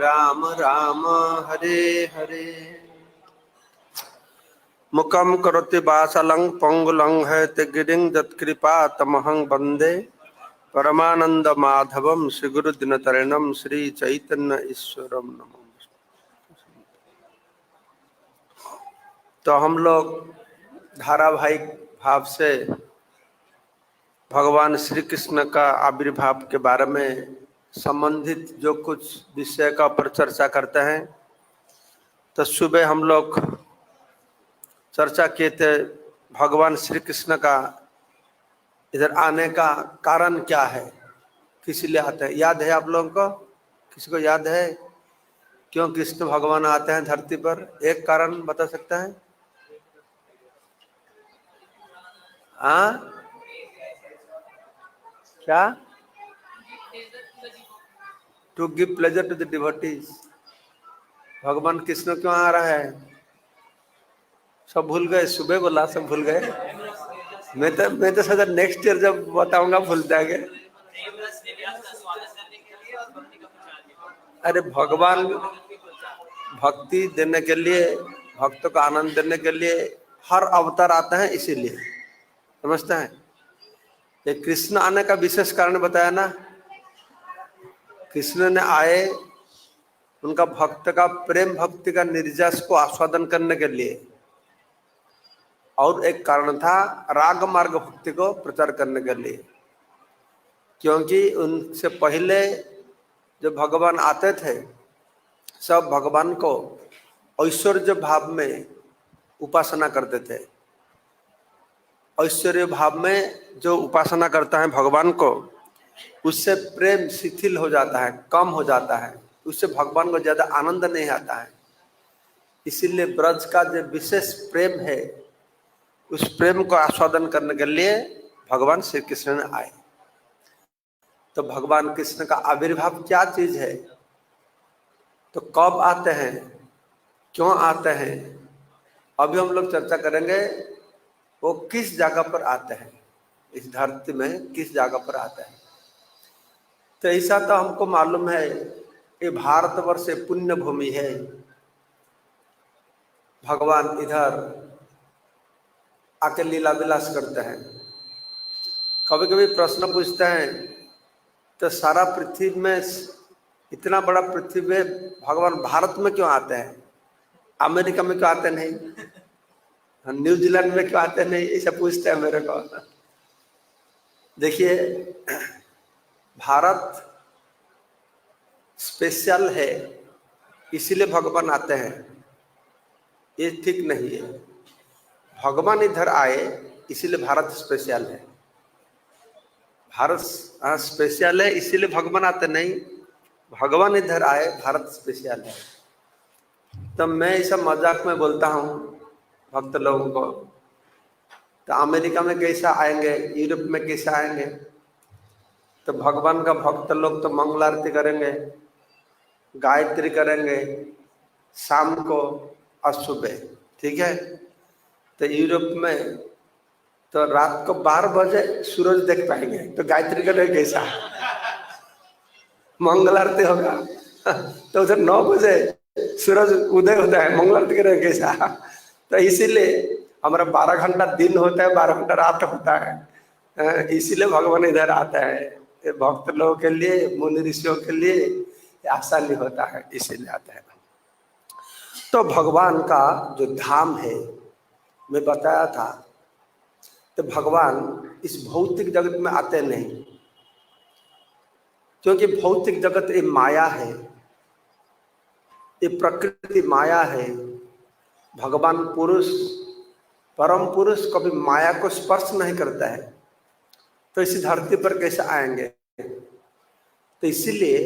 राम राम हरे हरे। मुखं करोति वाचालं पंगुलं हैतगिरिं यत्कृपा तमहं वन्दे परमानंद माधवम श्री गुरु दिनतरणम श्री चैतन्य ईश्वरम नमः। तो हम लोग धारावाहिक भाव से भगवान श्री कृष्ण का आविर्भाव के बारे में संबंधित जो कुछ विषय का पर चर्चा करते हैं। तो सुबह हम लोग चर्चा किए थे भगवान श्री कृष्ण का इधर आने का कारण क्या है, किस लिए आते हैं। याद है आप लोगों को? किसी को याद है क्यों कृष्ण भगवान आते हैं धरती पर? एक कारण बता सकता है? हाँ क्या? To give pleasure to the devotees. भगवान कृष्ण क्यों आ रहा है? सब भूल गए? सुबह बोला सब भूल गए। मैं तो सोचा नेक्स्ट ईयर जब बताऊंगा भूल जाएंगे। अरे भगवान भक्ति देने के लिए, भक्तों को आनंद देने के लिए हर अवतार आता है, इसीलिए समझते हैं। ये कृष्ण आने का विशेष कारण बताया ना। कृष्ण ने आए उनका भक्त का प्रेम भक्ति का निर्जस को आस्वादन करने के लिए, और एक कारण था राग मार्ग भक्ति को प्रचार करने के लिए। क्योंकि उनसे पहले जो भगवान आते थे सब भगवान को ऐश्वर्य भाव में उपासना करते थे। ऐश्वर्य भाव में जो उपासना करता है भगवान को, उससे प्रेम शिथिल हो जाता है, कम हो जाता है, उससे भगवान को ज्यादा आनंद नहीं आता है। इसीलिए ब्रज का जो विशेष प्रेम है, उस प्रेम को आस्वादन करने के लिए भगवान श्री कृष्ण ने आए। तो भगवान कृष्ण का आविर्भाव क्या चीज है, तो कब आते हैं, क्यों आते हैं, अभी हम लोग चर्चा करेंगे। वो किस जगह पर आते हैं, इस धरती में किस जगह पर आते हैं। तो ऐसा तो हमको मालूम है, ये भारतवर्ष पुण्य भूमि है। भगवान इधर आके लीला विलास करते हैं। कभी कभी प्रश्न पूछते हैं, तो सारा पृथ्वी में, इतना बड़ा पृथ्वी में भगवान भारत में क्यों आते हैं, अमेरिका में क्यों आते नहीं, न्यूजीलैंड में क्यों आते नहीं, ऐसा पूछते हैं मेरे को। देखिए भारत स्पेशल है इसीलिए भगवान आते हैं, ये ठीक नहीं है। भगवान इधर आए इसीलिए भारत स्पेशल है। भारत स्पेशल है इसीलिए भगवान आते नहीं, भगवान इधर आए भारत स्पेशल है। तो मैं ऐसा मजाक में बोलता हूँ भक्त लोगों को, तो अमेरिका में कैसा आएंगे, यूरोप में कैसा आएंगे, तो भगवान का भक्त लोग तो मंगल आरती करेंगे, गायत्री करेंगे शाम को और सुबह, ठीक है। तो यूरोप में तो रात को 12 बजे सूरज देख पाएंगे, तो गायत्री करेंगे कैसा, मंगल आरती होगा तो उधर 9 बजे सूरज उदय होता है, मंगल आरती करेंगे कैसा। तो इसीलिए हमारा 12 घंटा दिन होता है, 12 घंटा रात होता है, इसीलिए भगवान इधर आता है। ये भक्त लोगों के लिए, मुनि ऋषियों के लिए आसानी होता है, इसीलिए आता है। तो भगवान का जो धाम है मैं बताया था, तो भगवान इस भौतिक जगत में आते नहीं, क्योंकि भौतिक जगत ये माया है, ये प्रकृति माया है। भगवान पुरुष, परम पुरुष कभी माया को स्पर्श नहीं करता है, तो इसी धरती पर कैसे आएंगे। तो इसीलिए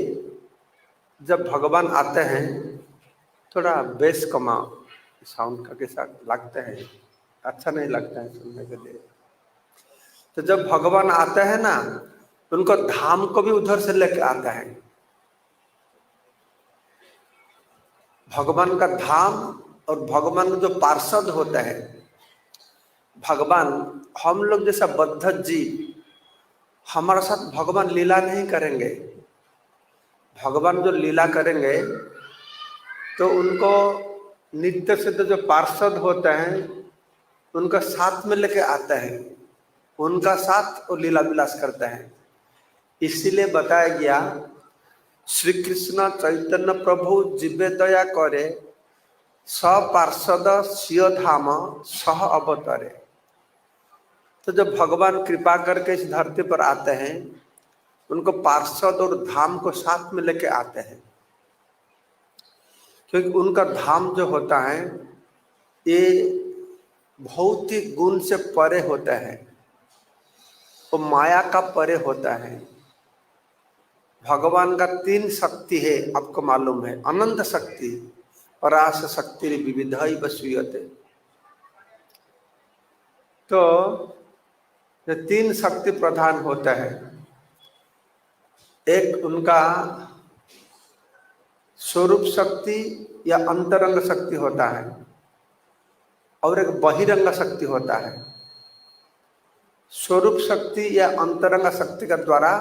जब भगवान आते हैं, थोड़ा बेस कमाओ, साउंड का कैसा लगता है, अच्छा नहीं लगता है सुनने के लिए। तो जब भगवान आते हैं ना, तो उनको धाम को भी उधर से लेके आता है। भगवान का धाम और भगवान जो पार्षद होता है, भगवान हम लोग जैसा बद्ध जीव, हमारे साथ भगवान लीला नहीं करेंगे। भगवान जो लीला करेंगे तो उनको नित्य सिद्ध जो पार्षद होते हैं उनका साथ में लेके आते हैं, उनका साथ वो लीला विलास करते हैं। इसीलिए बताया गया श्री कृष्ण चैतन्य प्रभु जीवे दया करे, स पार्षद सिय धाम सह अवतरे। तो जब भगवान कृपा करके इस धरती पर आते हैं, उनको पार्षद और धाम को साथ में लेके आते हैं, क्योंकि उनका धाम जो होता है ये भौतिक गुण से परे होता है, वो माया का परे होता है। भगवान का 3 शक्ति है, आपको मालूम है, अनंत शक्ति, पराश शक्ति विविधाई वसूयते। तो ये 3 शक्ति प्रधान होता है। एक उनका स्वरूप शक्ति या अंतरंग शक्ति होता है, और एक बहिरंग शक्ति होता है। स्वरूप शक्ति या अंतरंग शक्ति के द्वारा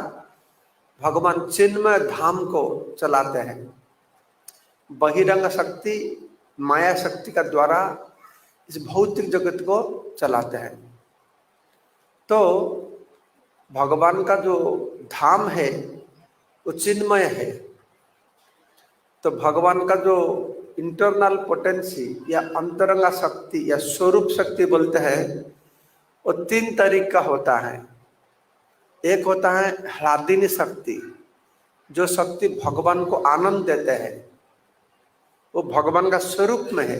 भगवान चिन्मय धाम को चलाते हैं। बहिरंग शक्ति माया शक्ति का द्वारा इस भौतिक जगत को चलाते हैं। तो भगवान का जो धाम है वो चिन्मय है। तो भगवान का जो इंटरनल पोटेंसी या अंतरंगा शक्ति या स्वरूप शक्ति बोलते हैं वो 3 तरीके का होता है। एक होता है ह्लादिनी शक्ति, जो शक्ति भगवान को आनंद देते हैं, वो भगवान का स्वरूप में है।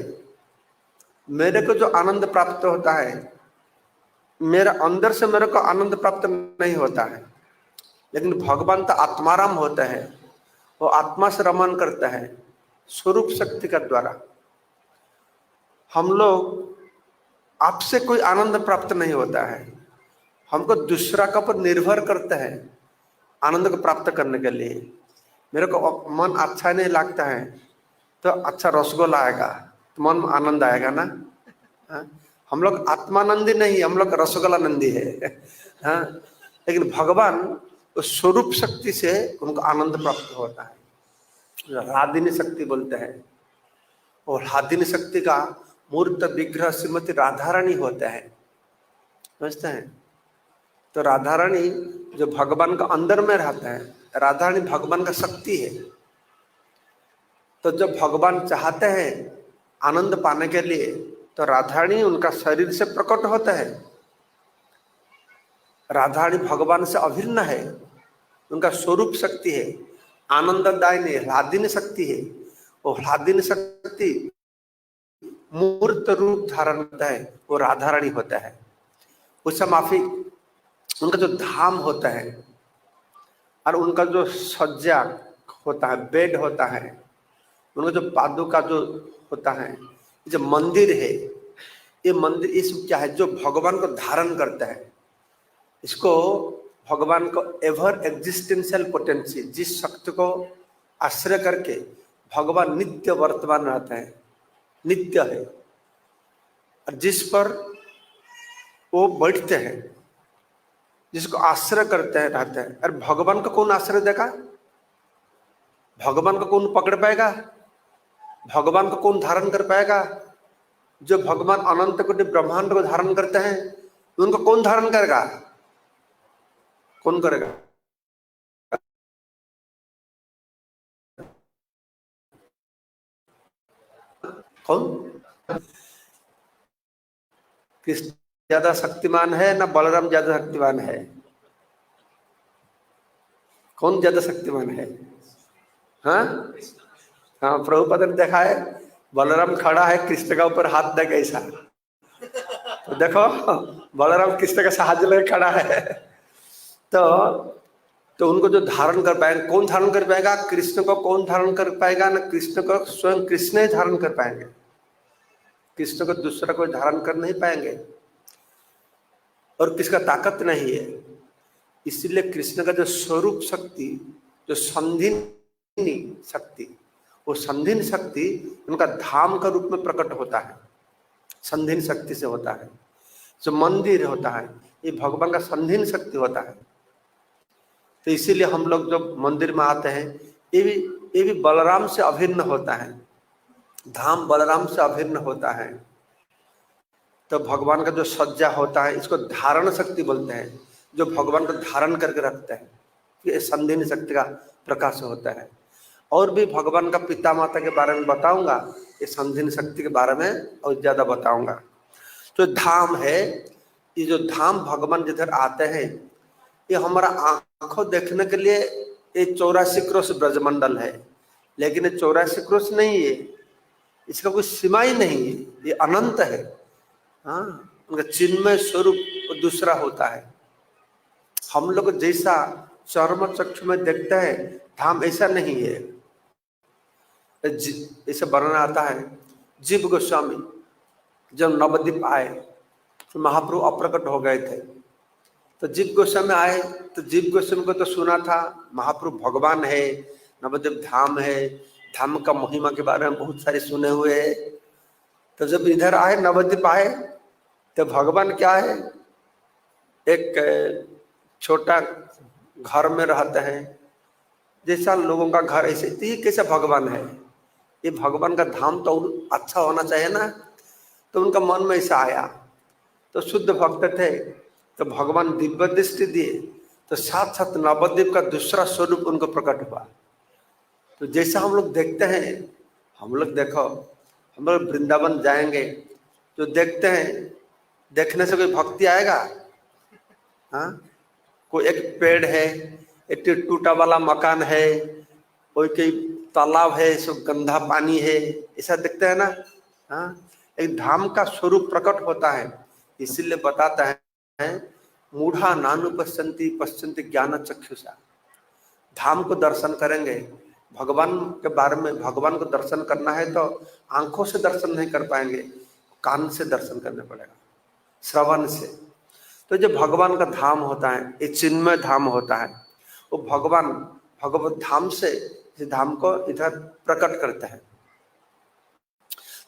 मेरे को जो आनंद प्राप्त होता है, मेरा अंदर से मेरे को आनंद प्राप्त नहीं होता है, लेकिन भगवान तो आत्माराम होता है, वो आत्मा से रमन करता है स्वरूप शक्ति का द्वारा। हम लोग आपसे कोई आनंद प्राप्त नहीं होता है, हमको दूसरा का पर निर्भर करते हैं आनंद को प्राप्त करने के लिए। मेरे को मन अच्छा नहीं लगता है तो अच्छा रसगुल्ला आएगा तो मन में आनंद आएगा ना। हाँ? हम लोग आत्मानंदी नहीं, हम लोग रसगुल्ला नंदी है। हाँ? लेकिन भगवान उस स्वरूप शक्ति से उनको आनंद प्राप्त होता है, ह्लादिनी शक्ति बोलते हैं। और ह्लादिनी शक्ति का मूर्त विग्रह श्रीमती राधा रानी होता है, समझते हैं। तो राधा रानी जो भगवान का अंदर में रहता है, राधा रानी भगवान का शक्ति है। तो जब भगवान चाहते हैं आनंद पाने के लिए तो राधा रानी उनका शरीर से प्रकट होता है। राधा रानी भगवान से अभिन्न है, उनका स्वरूप शक्ति है, आनंददायिनी ह्लादिनी शक्ति है। वो ह्लादिनी शक्ति मूर्त रूप धारण करता है, वो राधा रानी होता है। उससे माफी उनका जो धाम होता है और उनका जो सज्जा होता है, बेड होता है, उनका जो पादुका जो होता है, जो मंदिर है, ये मंदिर इस क्या है, जो भगवान को धारण करता है। इसको भगवान को एवर एग्जिस्टेंशियल पोटेंसी, जिस शक्ति को आश्रय करके भगवान नित्य वर्तमान रहता है, नित्य है, और जिस पर वो बैठते हैं, जिसको आश्रय करते हैं रहते हैं। और भगवान को कौन आश्रय देगा? भगवान को कौन पकड़ पाएगा? भगवान को कौन धारण कर पाएगा? जो भगवान अनंत कोटि ब्रह्मांड को धारण करते हैं, उनको कौन धारण करेगा? कौन करेगा? कौन? कृष्ण ज्यादा शक्तिमान है ना बलराम ज्यादा शक्तिमान है? कौन ज्यादा शक्तिमान है? हाँ हाँ, प्रभुपाद ने देखा है, बलराम खड़ा है कृष्ण का ऊपर हाथ दे ऐसा, तो देखो बलराम कृष्ण का साहाଯ୍य लेकर खड़ा है। तो उनको जो धारण कर पाएंगे, कौन धारण कर पाएगा? कृष्ण को कौन धारण कर पाएगा? ना कृष्ण को स्वयं कृष्ण ही धारण कर पाएंगे, कृष्ण को दूसरा कोई धारण कर नहीं पाएंगे, और किसका ताकत नहीं है। इसलिए कृष्ण का जो स्वरूप शक्ति, जो संधिनी शक्ति, वो संधिन शक्ति उनका धाम का रूप में प्रकट होता है, संधिन शक्ति से होता है। जो मंदिर होता है ये भगवान का संधिन शक्ति होता है। तो इसीलिए हम लोग जब मंदिर में आते हैं, ये भी बलराम से अभिन्न होता है, धाम बलराम से अभिन्न होता है। तो भगवान का जो सज्जा होता है इसको धारण शक्ति बोलते हैं, जो भगवान को धारण करके रखते हैं, ये संधिनी शक्ति का प्रकाश होता है। और भी भगवान का पिता माता के बारे में बताऊंगा, ये संधिनी शक्ति के बारे में और ज्यादा बताऊंगा। तो धाम है, ये जो धाम भगवान जिधर आते हैं, ये हमारा आंखों देखने के लिए ये 84 क्रोश ब्रजमंडल है, लेकिन ये 84 क्रोश नहीं है, इसका कोई सीमा ही नहीं है, ये अनंत है। हाँ, उनका चिन्मय स्वरूप दूसरा होता है। हम लोग जैसा चर्म चक्षु में देखते हैं धाम ऐसा नहीं है। ऐसे वर्णन आता है, जीव गोस्वामी जब नवद्वीप आए तो महाप्रभु अप्रकट हो गए थे। तो जीव गोस्वामी आए तो जीव गोस्वामी को तो सुना था महाप्रभु भगवान है, नवद्वीप धाम है, धाम का महिमा के बारे में बहुत सारे सुने हुए है। तो जब इधर आए नवद्वीप आए तो भगवान क्या है, एक छोटा घर में रहते हैं, जैसा लोगों का घर ऐसे, तो ये कैसा भगवान है, ये भगवान का धाम तो अच्छा होना चाहिए ना। तो उनका मन में ऐसा आया, तो शुद्ध भक्त थे, तो भगवान दिव्य दृष्टि दिए, तो साथ साथ नवद्वीप का दूसरा स्वरूप उनको प्रकट हुआ। तो जैसा हम लोग देखते हैं, हम लोग देखो, हम लोग वृंदावन जाएंगे तो देखते हैं, देखने से कोई भक्ति आएगा? हाँ, कोई एक पेड़ है, एक टूटा वाला मकान है, कोई कोई तालाब है, सब गंदा पानी है, ऐसा दिखता है ना। हाँ, एक धाम का स्वरूप प्रकट होता है, इसीलिए बताता है मूढ़ा नानु पश्यन्ति पश्यन्ति ज्ञान चक्षुषा। धाम को दर्शन करेंगे, भगवान के बारे में, भगवान को दर्शन करना है तो आंखों से दर्शन नहीं कर पाएंगे, कान से दर्शन करना पड़ेगा, श्रवण से। तो जो भगवान का धाम होता है, ये चिन्मय धाम होता है, वो भगवान भगवत धाम से इस धाम को इधर प्रकट करते हैं।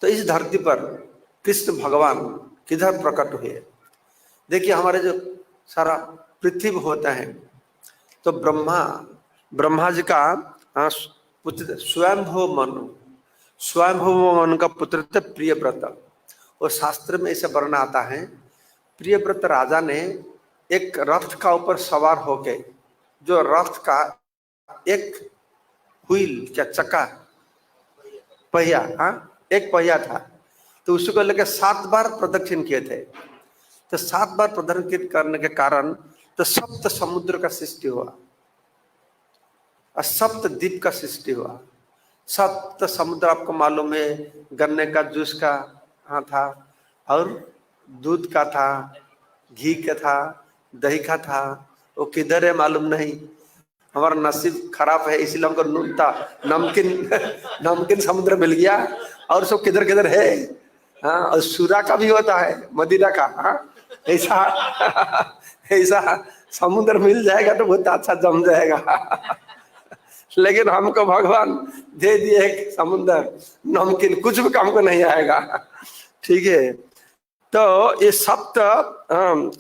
तो इस धरती पर कृष्ण भगवान किधर प्रकट हुए? देखिए, हमारे जो सारा पृथ्वी होता है, तो ब्रह्मा जी का पुत्र स्वयंभू मनु, स्वयंभू मनु का पुत्र थे प्रियव्रत। और शास्त्र में ऐसे वर्णन आता है, प्रियव्रत राजा ने एक रथ का ऊपर सवार होके, जो रथ का एक व्हील, क्या चक्का, पहिया, एक पहिया था, तो उसको लेकर 7 बार प्रदक्षिण किए थे। तो 7 बार प्रदक्षिण करने के कारण तो सप्त समुद्र का सृष्टि हुआ, और सप्त द्वीप का सृष्टि हुआ। सप्त समुद्र आपको मालूम है, गन्ने का जूस का था, और दूध का था, घी का था, दही का था, वो किधर है मालूम नहीं। हमारा नसीब खराब है, इसीलिए हमको नमकीन समुद्र मिल गया, और सब किधर किधर है। हाँ, और सूरा का भी होता है, मदिरा का। हाँ, ऐसा समुद्र मिल जाएगा तो बहुत अच्छा जम जाएगा। लेकिन हमको भगवान दे दिए एक समुद्र, नमकीन, कुछ भी काम को नहीं आएगा। ठीक है, तो ये सप्त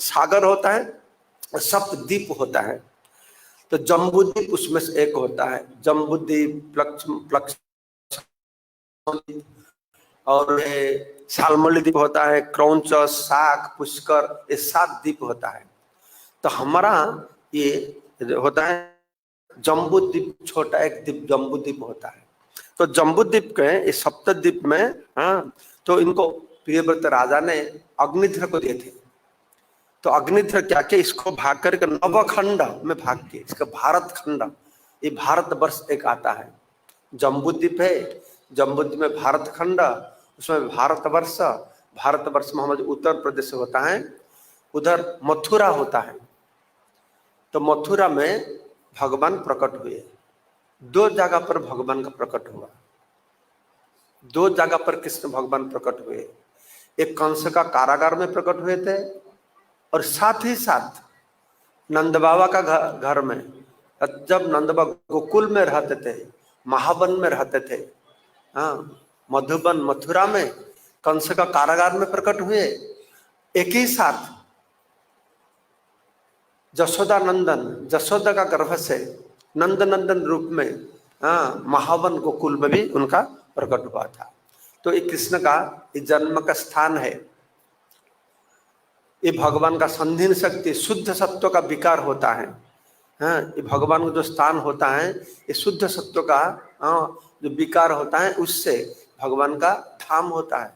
सागर होता है, सप्त द्वीप होता है। तो जम्बूद्वीप उसमें से एक होता है, जम्बूद्वीप, और शालमली द्वीप होता है, क्रौंच, शाक, पुष्कर, ये 7 द्वीप होता है। तो हमारा ये होता है जम्बूद्वीप, छोटा एक द्वीप जम्बूद्वीप होता है। तो जम्बूद्वीप के इस सप्तद्वीप में, तो इनको प्रियव्रत राजा ने अग्निध्र को दिए थे। तो अग्निध्र क्या किया, इसको भाग करके नवखंड में भाग के, इसका भारत खंड, ये भारत वर्ष एक आता है। जम्बूद्वीप है, जम्बूद्वीप में भारत खंड, उसमें भारतवर्ष, भारतवर्ष में हमारे उत्तर प्रदेश होता है, उधर मथुरा होता है। तो मथुरा में भगवान प्रकट हुए। 2 जगह पर भगवान का प्रकट हुआ, 2 जगह पर कृष्ण भगवान प्रकट हुए। एक कंस का कारागार में प्रकट हुए थे, और साथ ही साथ नंद बाबा का घर में, जब नंद बाबा गोकुल में रहते थे, महावन में रहते थे, मधुबन मथुरा में कंस का कारागार में प्रकट हुए। एक ही साथ जशोदा नंदन, जशोदा का गर्भ से नंद नंदन रूप में हाँ, महावन गोकुल में भी उनका प्रकट हुआ था। तो ये कृष्ण का ये जन्म का स्थान है। ये भगवान का संधीन शक्ति, शुद्ध सत्व का विकार होता है। हाँ, ये भगवान का जो स्थान होता है, ये शुद्ध सत्व का जो विकार होता है, उससे भगवान का धाम होता है।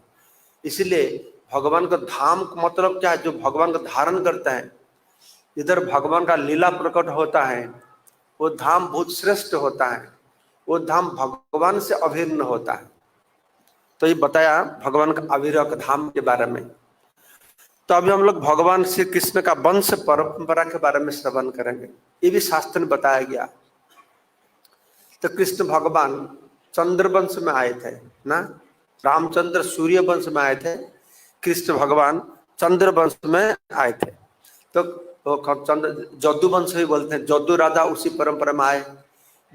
इसलिए भगवान का धाम का मतलब क्या है? जो भगवान का धारण करता है, इधर भगवान का लीला प्रकट होता है, वो धाम बहुत श्रेष्ठ होता है। वो धाम भगवान से अभिन्न होता है। तो ये बताया भगवान का अविरत धाम के बारे में। तो अभी हम लोग भगवान श्री कृष्ण का वंश परंपरा के बारे में श्रवण करेंगे। ये भी शास्त्र में बताया गया। तो कृष्ण भगवान चंद्रवंश में आए थे ना, रामचंद्र सूर्य वंश में आए थे, कृष्ण भगवान चंद्रवंश में आए थे। तो चंद्र जदु वंश भी बोलते हैं, जदु राजा उसी परंपरा में आए।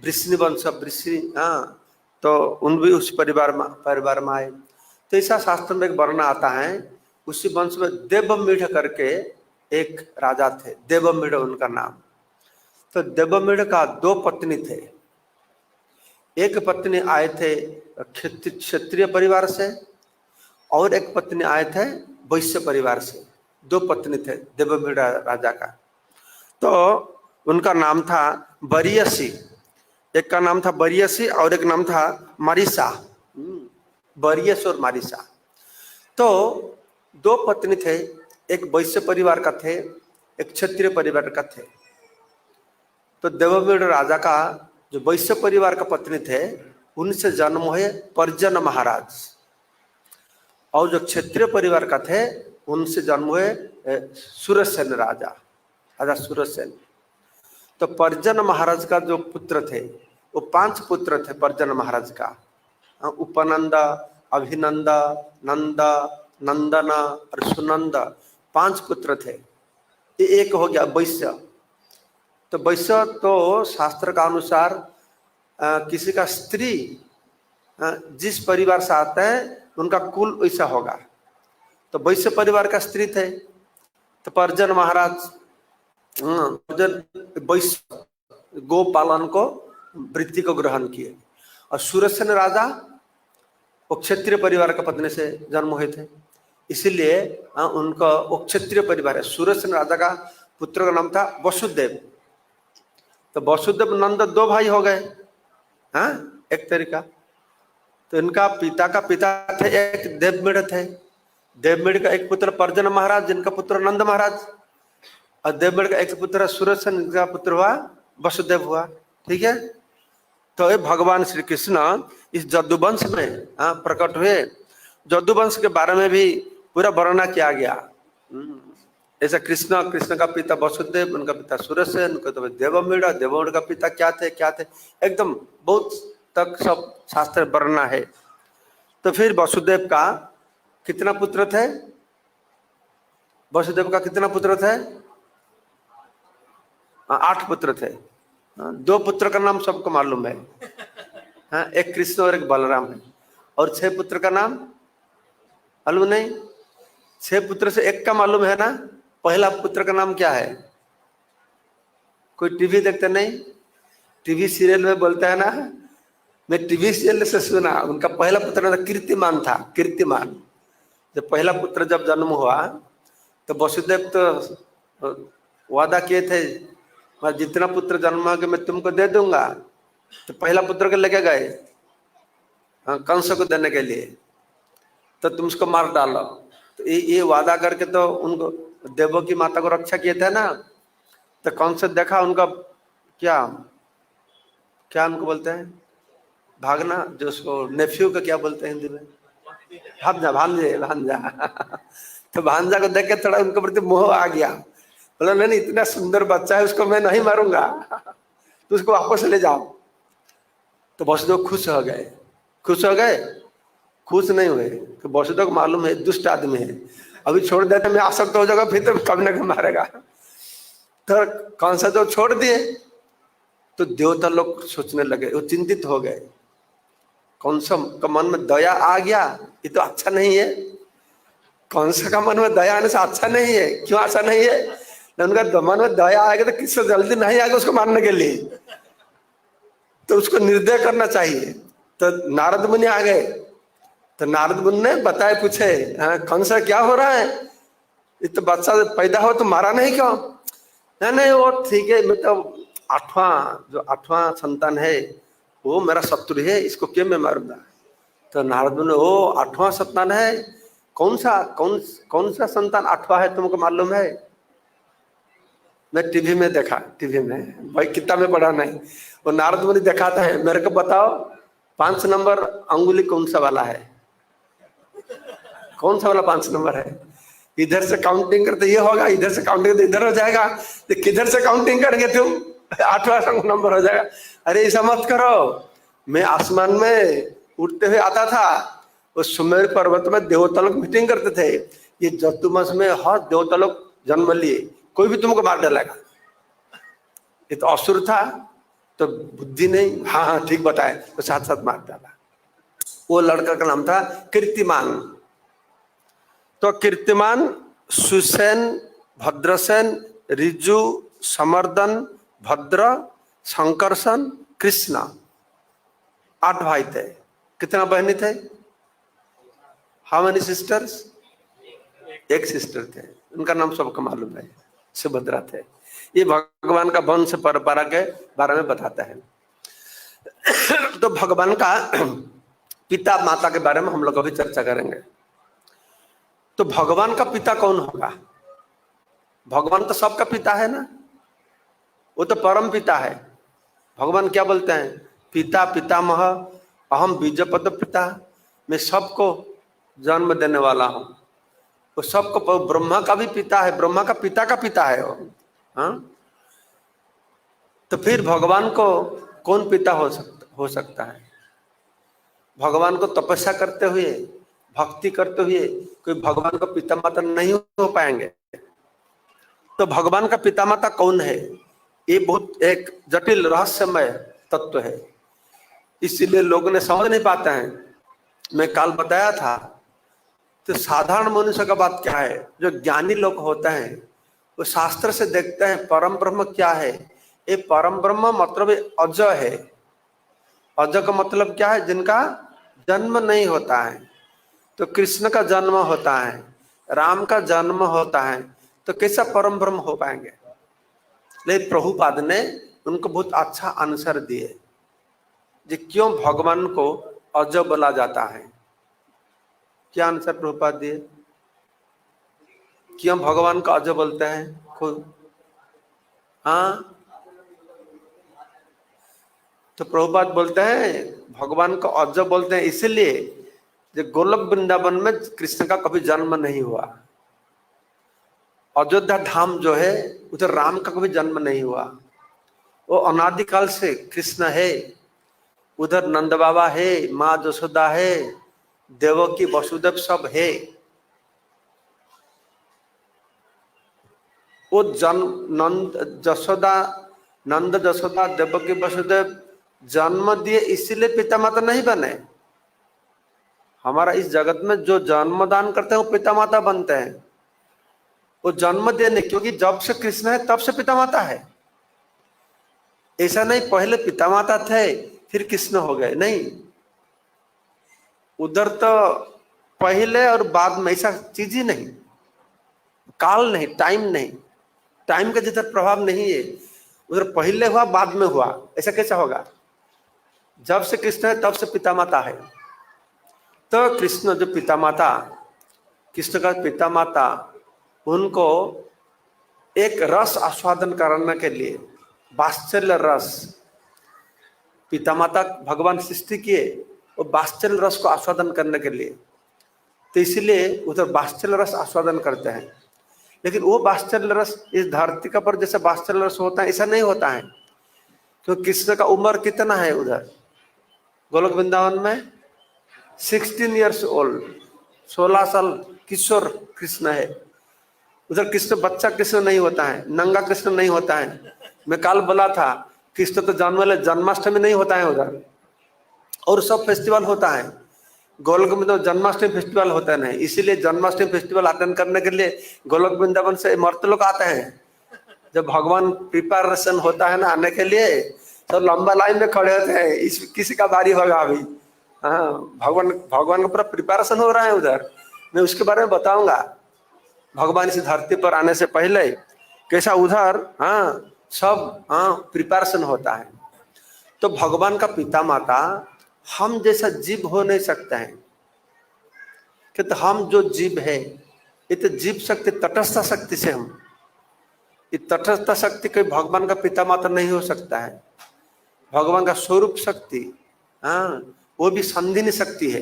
वृष्णि वंश, वृष्णि, हाँ, तो उन भी उस परिवार में आए। तो ऐसा शास्त्र में एक वर्णन आता है। उसी वंश में देवमीढ़ करके एक राजा थे, देवमीढ़ उनका नाम। तो देवमीढ़ का 2 पत्नी थे। एक पत्नी आए थे क्षत्रिय परिवार से और एक पत्नी आए थे वैश्य परिवार से। 2 पत्नी थे देवमीढ़ राजा का। तो उनका नाम था बरियसी। एक का नाम था बरियसी और एक नाम था मारिसा। बरियस और मारिसा। तो 2 पत्नी थे, एक वैश्य परिवार का थे, एक क्षत्रिय परिवार का थे। तो देवमीढ़ राजा का जो वैश्य परिवार का पत्नी थे, उनसे जन्म हुए पर्जन महाराज, और जो क्षत्रिय परिवार का थे, उनसे जन्म हुए सूरसेन राजा सूरसेन। तो पर्जन महाराज का जो पुत्र थे, वो 5 पुत्र थे पर्जन महाराज का। उपनंद, अभिनंद, नंद, नंदन और सुनंद, 5 पुत्र थे। ये एक हो गया वैश्य। तो वैश्य तो शास्त्र का अनुसार किसी का स्त्री जिस परिवार से आता है उनका कुल वैसा होगा। तो वैश्य परिवार का स्त्री थे। तो पर्जन महाराज वैश्य गोपालन को वृत्ति को ग्रहण किए। और सूरसेन राजा वो क्षत्रिय परिवार का पत्नी से जन्म हुए थे, इसीलिए उनका वो क्षत्रिय परिवार है। सूरसेन राजा का पुत्र का नाम था वसुदेव। तो वसुदेव नंद 2 भाई हो गए, हाँ, एक तरीका। तो इनका पिता का पिता थे एक देवमीढ़ थे। देवमीढ़ का एक पुत्र पर्जन महाराज, जिनका पुत्र नंद महाराज, और देवमीढ़ का एक पुत्र सूरसेन, जिनका पुत्र हुआ वसुदेव हुआ। ठीक है। तो ये भगवान श्री कृष्ण इस जदुवंश में प्रकट हुए। जदुवंश के बारे में भी पूरा वर्णना किया गया। ऐसा कृष्ण का पिता वसुदेव, उनका पिता सूरसेन, उनका तो देवमीढ़ का पिता क्या थे एकदम बहुत तक सब शास्त्र वर्णना है। तो फिर वसुदेव का कितना पुत्र थे? वसुदेव का कितना पुत्र थे? 8 पुत्र थे। 2 पुत्र का नाम सबको मालूम है, हाँ, एक कृष्ण और एक बलराम है। और 6 पुत्र का नाम मालूम नहीं? 6 पुत्र से एक का मालूम है ना। पहला पुत्र का नाम क्या है? कोई टीवी देखते नहीं? टीवी सीरियल में बोलता है ना, मैं टीवी सीरियल से सुना, उनका पहला पुत्र ना कीर्तिमान था। कीर्तिमान। जब पहला पुत्र जब जन्म हुआ तो वसुदेव तो वादा किए थे, मैं जितना पुत्र जन्म होगा मैं तुमको दे दूंगा। तो पहला पुत्र को लेके गए कंस को देने के लिए, तो तुम उसको मार डालो। तो ये वादा करके तो उनको देवों की माता को रक्षा किए थे ना। तो कंस देखा उनका क्या उनको बोलते हैं, भागना, जो उसको नेफ्यू का क्या बोलते हैं हिंदी में, भांजा। तो भांजा को देख के थोड़ा उनके प्रति मोह आ गया। बोला नहीं, इतना सुंदर बच्चा है, उसको मैं नहीं मारूंगा, तो उसको वापस ले जाओ। तो वसुदेव खुश हो गए। खुश नहीं हुए, तो वसुदेव को मालूम है दुष्ट आदमी है, अभी छोड़ देते मैं आसक्त हो जाएगा, फिर तो कभी ना कभी मारेगा। तो कौन सा जो छोड़ दिए, तो देवता लोग सोचने लगे, वो चिंतित हो गए। कौन सा का मन में दया आ गया, ये तो अच्छा नहीं है। कौन सा का मन में दया आने से अच्छा नहीं है? क्यों अच्छा नहीं है? उनका मन में दया आएगा तो किससे जल्दी नहीं आएगा उसको मारने के लिए। तो उसको निर्दय करना चाहिए। तो नारद मुनि आ गए, तो नारद मुनि ने बताए, पूछे, हाँ कौन सा क्या हो रहा है, ये तो बच्चा पैदा हो तो मारा नहीं क्यों? नहीं नहीं वो ठीक है, मैं तो आठवां संतान है वो मेरा शत्रु है, इसको क्यों मैं मारूंगा? तो नारद मुनि, ओ आठवां संतान है, कौन सा संतान आठवां है तुमको मालूम है? मैं टीवी में देखा, टीवी में, भाई किताब में पढ़ा नहीं। वो नारद मुनि दिखाता है, मेरे को बताओ 5 नंबर अंगुली कौन सा वाला है, कौन सा वाला 5 नंबर है? इधर से काउंटिंग करते ये होगा, इधर से काउंटिंग करते इधर हो जाएगा, तो किधर से काउंटिंग करेंगे तुम? 8वां नंबर हो जाएगा। अरे ऐसा मत करो, मैं आसमान में उड़ते हुए आता था, उस सुमेर पर्वत में देवता लोग मीटिंग करते थे, ये जतुमस में हर देवता लोग जन्म लिए, कोई भी तुमको मार डालेगा। ये तो असुर था, तो बुद्धि नहीं, हाँ हाँ ठीक बताए, तो साथ साथ मार डाला। वो लड़का का नाम था कीर्तिमान। तो कीर्तिमान, सुसेन, भद्रसेन, रिजु, समर्दन, भद्र, शंकरसन, कृष्णा, 8 भाई थे। कितना बहनी थे? How many sisters? एक सिस्टर थे, उनका नाम सबको मालूम है, सुभद्रा थे। ये भगवान का वंश परंपरा के बारे में बताता है। तो भगवान का पिता माता के बारे में हम लोग अभी चर्चा करेंगे। तो भगवान का पिता कौन होगा? भगवान तो सबका पिता है ना, वो तो परम पिता है। भगवान क्या बोलते हैं? पिता पितामह अहम बीजपद पिता, मैं सबको जन्म देने वाला हूं। वो सबको, ब्रह्मा का भी पिता है, ब्रह्मा का पिता है वो। हाँ, तो फिर भगवान को कौन पिता हो सकता है? भगवान को तपस्या करते हुए, भक्ति करते हुए कोई भगवान का पिता माता नहीं हो पाएंगे। तो भगवान का पिता माता कौन है? ये बहुत एक जटिल रहस्यमय तत्व है, इसीलिए लोग ने समझ नहीं पाते हैं। मैं कल बताया था, तो साधारण मनुष्य का बात क्या है? जो ज्ञानी लोग होते हैं वो शास्त्र से देखते हैं परम ब्रह्म क्या है। ये परम ब्रह्म मतलब अजय है। अजय का मतलब क्या है? जिनका जन्म नहीं होता है। तो कृष्ण का जन्म होता है, राम का जन्म होता है, तो कैसा परम ब्रह्म हो पाएंगे? लेकिन प्रभुपाद ने उनको बहुत अच्छा आंसर दिए, जी क्यों भगवान को अजय बोला जाता है। क्या आंसर प्रभुपाद दिए? क्यों भगवान को अजय बोलते हैं खुद? हाँ, तो प्रभुपाद बोलते हैं भगवान को अजय बोलते हैं इसलिए जो गोलोक वृंदावन में कृष्ण का कभी जन्म नहीं हुआ। अयोध्या धाम जो है उधर राम का कभी जन्म नहीं हुआ। वो अनादिकाल से कृष्ण है। उधर नंद बाबा है, माँ जसोदा है, देवकी वसुदेव सब है। वो नंद जसोदा देवकी वसुदेव जन्म दिए इसीलिए पिता माता नहीं बने। हमारा इस जगत में जो जन्मदान करते हैं वो पिता माता बनते हैं। वो जन्म देने, क्योंकि जब से कृष्ण है तब से पिता माता है। ऐसा नहीं पहले पिता माता थे फिर कृष्ण हो गए, नहीं। उधर तो पहले और बाद में ऐसा चीज ही नहीं, काल नहीं, टाइम नहीं, टाइम का जितना प्रभाव नहीं है। उधर पहले हुआ बाद में हुआ, ऐसा कैसा होगा? जब से कृष्ण है तब से पिता माता है। तो कृष्ण जो पिता माता, कृष्ण का पिता माता, उनको एक रस आस्वादन कराने के लिए, वात्सल्य रस, पिता माता भगवान सृष्टि किए वो वात्सल्य रस को आस्वादन करने के लिए, तो इसलिए उधर वात्सल्य रस आस्वादन करते हैं। लेकिन वो वात्सल्य रस इस धरती का पर जैसे वात्सल्य रस होता है ऐसा नहीं होता है। क्योंकि कृष्ण का उम्र कितना है उधर गोलोक वृंदावन में? 16 ईयर्स ओल्ड, 16 साल किशोर कृष्ण है। उधर कृष्ण बच्चा कृष्ण नहीं होता है, नंगा कृष्ण नहीं होता है। मैं कल बोला था कृष्ण तो जन्माष्टमी नहीं होता है उधर, और सब फेस्टिवल होता है। गोलोक में तो जन्माष्टमी फेस्टिवल होता नहीं, इसीलिए जन्माष्टमी फेस्टिवल अटेंड करने के लिए गोलोक वृंदावन से मर्त लोग आते हैं। जब भगवान प्रिपरेशन होता है ना आने के लिए, सब लंबा लाइन में खड़े होते हैं, इस किसी का बारी होगा अभी। हाँ, भगवान भगवान का पूरा प्रिपरेशन हो रहा है उधर। मैं उसके बारे में बताऊंगा, भगवान इस धरती पर आने से पहले कैसा उधर सब प्रिपरेशन होता है। तो भगवान का पिता माता हम जैसा जीव हो नहीं सकता है, कि तो हम जो जीव है ये तो जीव शक्ति तटस्थ शक्ति से हम, ये तटस्थ शक्ति कोई भगवान का पिता माता नहीं हो सकता है। भगवान का स्वरूप शक्ति वो भी संधिनी शक्ति है,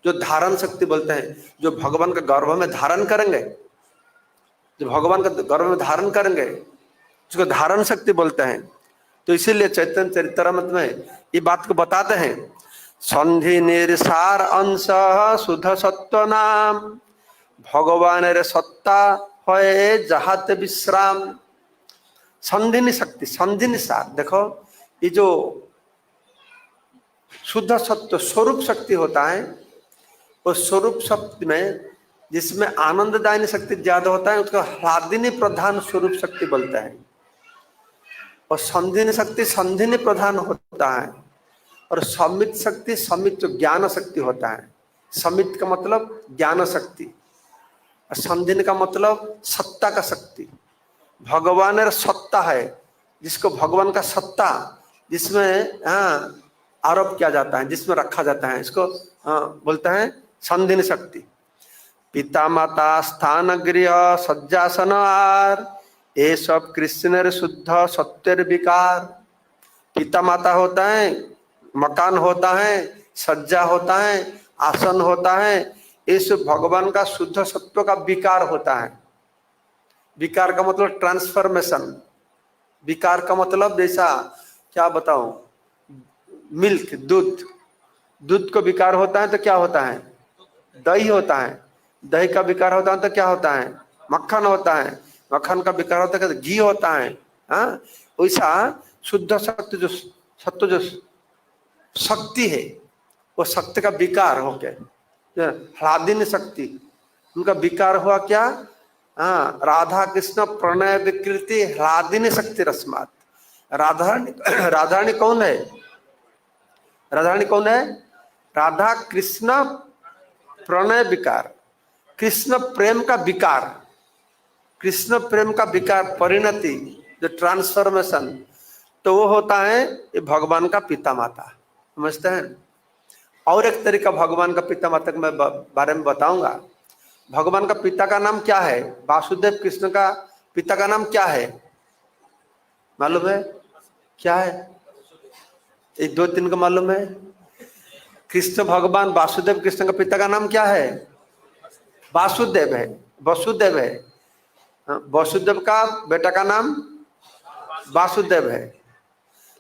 जो धारण शक्ति बोलते हैं, जो भगवान का गर्भ में धारण करेंगे, जो भगवान का गर्भ में धारण करेंगे उसको धारण शक्ति बोलते हैं। तो इसीलिए चैतन्य चरितमृत में ये बात को बताते हैं, संधि निर्सार अंश शुद्ध सत्व नाम भगवान रे सत्ता है जहात विश्राम। संधिनी शक्ति, संधिनी सार, देखो ये जो शुद्ध सत्व स्वरूप शक्ति होता है, उस स्वरूप शक्ति में जिसमें आनंददायी शक्ति ज्यादा होता है उसका ह्लादिनी प्रधान स्वरूप शक्ति बोलता है। और संधिनी शक्ति संधिनी प्रधान होता है, और समित शक्ति समित ज्ञान शक्ति होता है। समित का मतलब ज्ञान शक्ति, और संधिनी का मतलब सत्ता का शक्ति। भगवान सत्ता है, जिसको भगवान का सत्ता जिसमें आरोप किया जाता है, जिसमें रखा जाता है, इसको बोलते हैं संधिनी शक्ति। पिता माता स्थान गृह सज्जासन आर ये सब कृष्ण शुद्ध सत्यर विकार। पिता माता होता है, मकान होता है, सज्जा होता है, आसन होता है, इस भगवान का शुद्ध सत्व का विकार होता है। विकार का मतलब ट्रांसफॉर्मेशन, विकार का मतलब जैसा क्या बताऊं, मिल्क दूध, दूध को विकार होता है तो क्या होता है, दही होता है। दही का विकार होता है तो क्या होता है, मक्खन होता है। मक्खन का विकार होता है तो घी होता है। वैसा शुद्ध शक्ति जो सत्व जो शक्ति है, वो शक्ति का विकार हो गया ह्लादिनी शक्ति, उनका विकार हुआ क्या, राधा कृष्ण प्रणय विकृति ह्लादिनी शक्ति रस्मात। राधारानी कौन है, राधारानी कौन है, राधा कृष्ण प्रणय विकार, कृष्ण प्रेम का विकार, कृष्ण प्रेम का विकार परिणति जो ट्रांसफॉर्मेशन, तो वो होता है ये भगवान का पिता माता। समझते हैं। और एक तरीका भगवान का पिता माता के मैं बारे में बताऊंगा। भगवान का पिता का नाम क्या है, वासुदेव कृष्ण का पिता का नाम क्या है, मालूम है क्या है, एक दो तीन का मालूम है। कृष्ण भगवान वासुदेव कृष्ण का पिता का नाम क्या है, वासुदेव है, वसुदेव है। वसुदेव का बेटा का नाम वासुदेव है।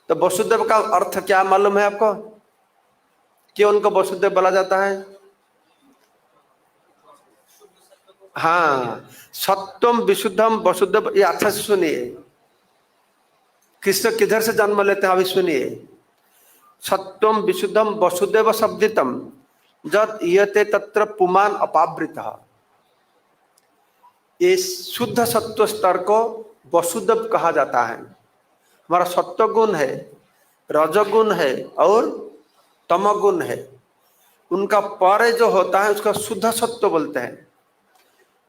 तो वसुदेव का अर्थ क्या मालूम है आपको, क्यों उनको वसुदेव बोला जाता है। सत्यम विशुद्धम वसुदेव, ये अच्छा से सुनिए, कृष्ण किधर से जन्म लेते हैं अभी सुनिए। सत्यम विशुद्धम वसुदेव शब्दितम जत यते तत्र पुमान अपावृतः। ये शुद्ध सत्व स्तर को वसुदेव कहा जाता है। हमारा सत्व गुण है, रजोगुण है और तमोगुण है, उनका पर जो होता है उसका शुद्ध सत्व बोलते हैं।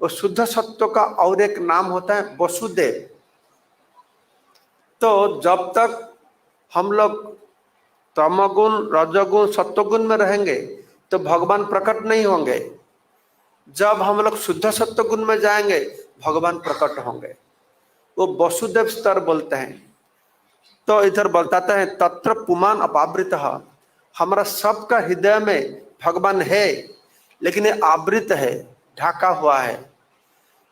और शुद्ध सत्व का और एक नाम होता है वसुदेव। तो जब तक हम लोग तमोगुण रजोगुण सत्वगुण में रहेंगे तो भगवान प्रकट नहीं होंगे। जब हम लोग शुद्ध सत्व गुण में जाएंगे भगवान प्रकट होंगे, वो वसुदेव स्तर बोलते हैं। तो इधर बताता है तत्र पुमान अपावृतः, हमारा सबका हृदय में भगवान है लेकिन ये आवृत है, ढका हुआ है।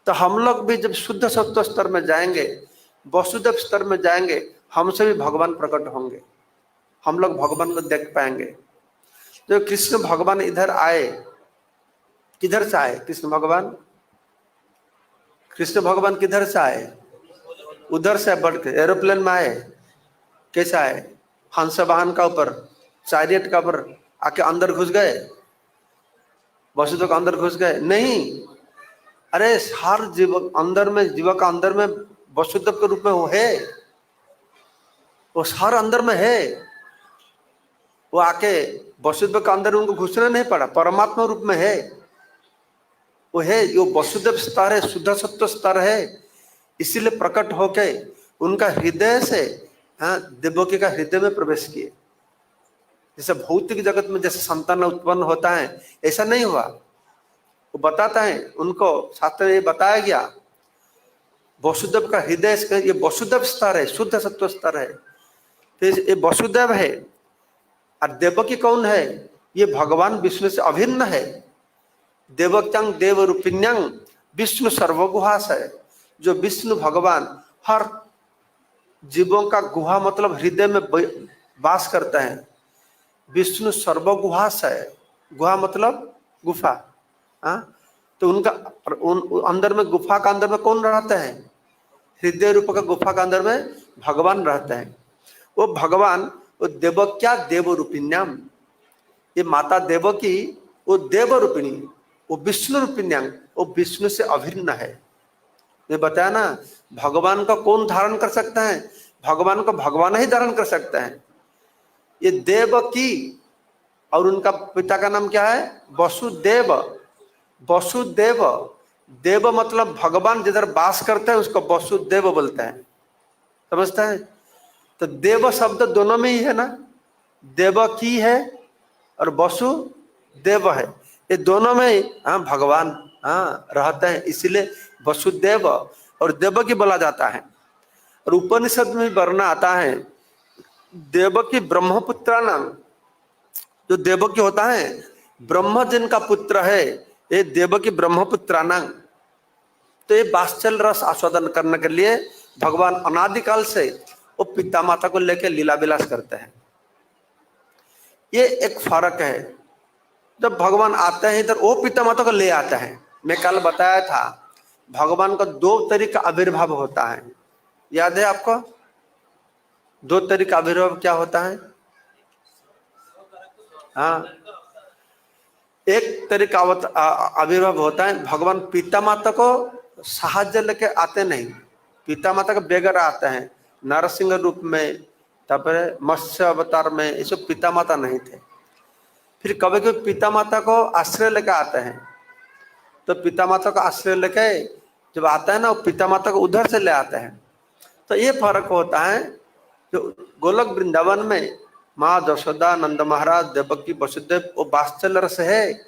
तो हम लोग भी जब शुद्ध सत्व स्तर में जाएंगे, वसुदेव स्तर में जाएंगे, हमसे भी भगवान प्रकट होंगे, हम लोग भगवान को देख पाएंगे। तो कृष्ण भगवान इधर आए, किधर से आए कृष्ण भगवान, कृष्ण भगवान किधर से आए, उधर से बढ़ के एरोप्लेन में आए। कैसे आए, हंस वाहन का ऊपर, चैरियट का ऊपर आके अंदर घुस गए, वसुदेव का अंदर घुस गए नहीं। अरे हर जीव अंदर में, जीव का अंदर में वसुदेव के रूप में वो है। वो सारा अंदर में है। वो आके वसुदेव के अंदर उनको घुसना नहीं पड़ा, परमात्मा रूप में है वो है। यो वसुदेव स्तर है, शुद्ध सत्व स्तर है, इसीलिए प्रकट होके उनका हृदय से, हाँ, देवकी का हृदय में प्रवेश किए। जैसे भौतिक जगत में जैसे संतान उत्पन्न होता है, ऐसा नहीं हुआ। वो बताता है, उनको शास्त्र में बताया गया, वसुदेव का हृदय ये वसुदेव स्तर है, शुद्ध सत्व स्तर है। तो ये वसुदेव है। और देवकी कौन है? ये भगवान विष्णु से अभिन्न है। देवक्यं देव रूपिण्यं विष्णु सर्वगुहास है। जो विष्णु भगवान हर जीवों का गुहा मतलब हृदय में वास करता है। विष्णु सर्वगुहास है। गुहा मतलब गुफा। हाँ, तो उनका अंदर में गुफा का अंदर में कौन रहता है? हृदय रूप का गुफा का अंदर में भगवान रहता है। वो भगवान, वो देवक्या देव रूपिण्याम, ये माता देवकी वो देव रूपिणी, वो विष्णु रूपिण्याम, वो विष्णु से अभिन्न है। मैं बताया ना, भगवान का कौन धारण कर सकता है? भगवान को भगवान ही धारण कर सकता है। ये देवकी और उनका पिता का नाम क्या है? वसुदेव। वसुदेव, देव मतलब भगवान जिधर वास करता है उसको वसुदेव बोलता है, समझता है? तो देव शब्द दोनों में ही है ना, देवकी है और वसुदेव है, ये दोनों में हाँ भगवान हाँ रहते हैं, इसलिए वसुदेव और देवकी बोला जाता है। और उपनिषद में वर्णन आता है, देवकी ब्रह्मपुत्रा नाम, जो देवकी होता है ब्रह्म जिनका पुत्र है, ये देवकी ब्रह्मपुत्रा नाम। तो ये वात्सल्य रस आस्वादन करने के लिए भगवान अनादिकाल से वो पिता माता को लेकर लीला विलास करते हैं। ये एक फर्क है। जब भगवान आते हैं इधर, वो पिता माता को ले आता है। मैं कल बताया था, भगवान का दो तरीका आविर्भाव होता है, याद है आपको? दो तरीका आविर्भाव क्या होता है? हाँ, एक तरीका आविर्भाव होता है, भगवान पिता माता को साहाଯ୍य लेके आते नहीं, पिता माता के बेगर आते हैं। नरसिंह रूप में, तब मत्स्य अवतार में, ये सब पिता माता नहीं थे। फिर कभी कभी पिता माता को आश्रय लेके आते हैं, तो पिता माता को आश्रय लेके जब आता है ना, वो पिता माता को उधर से ले आते हैं। तो ये फर्क होता है। जो गोलक वृंदावन में माँ यशोदा, नंद महाराज, देवकी, वसुदेव, वो वात्सल्य रस है,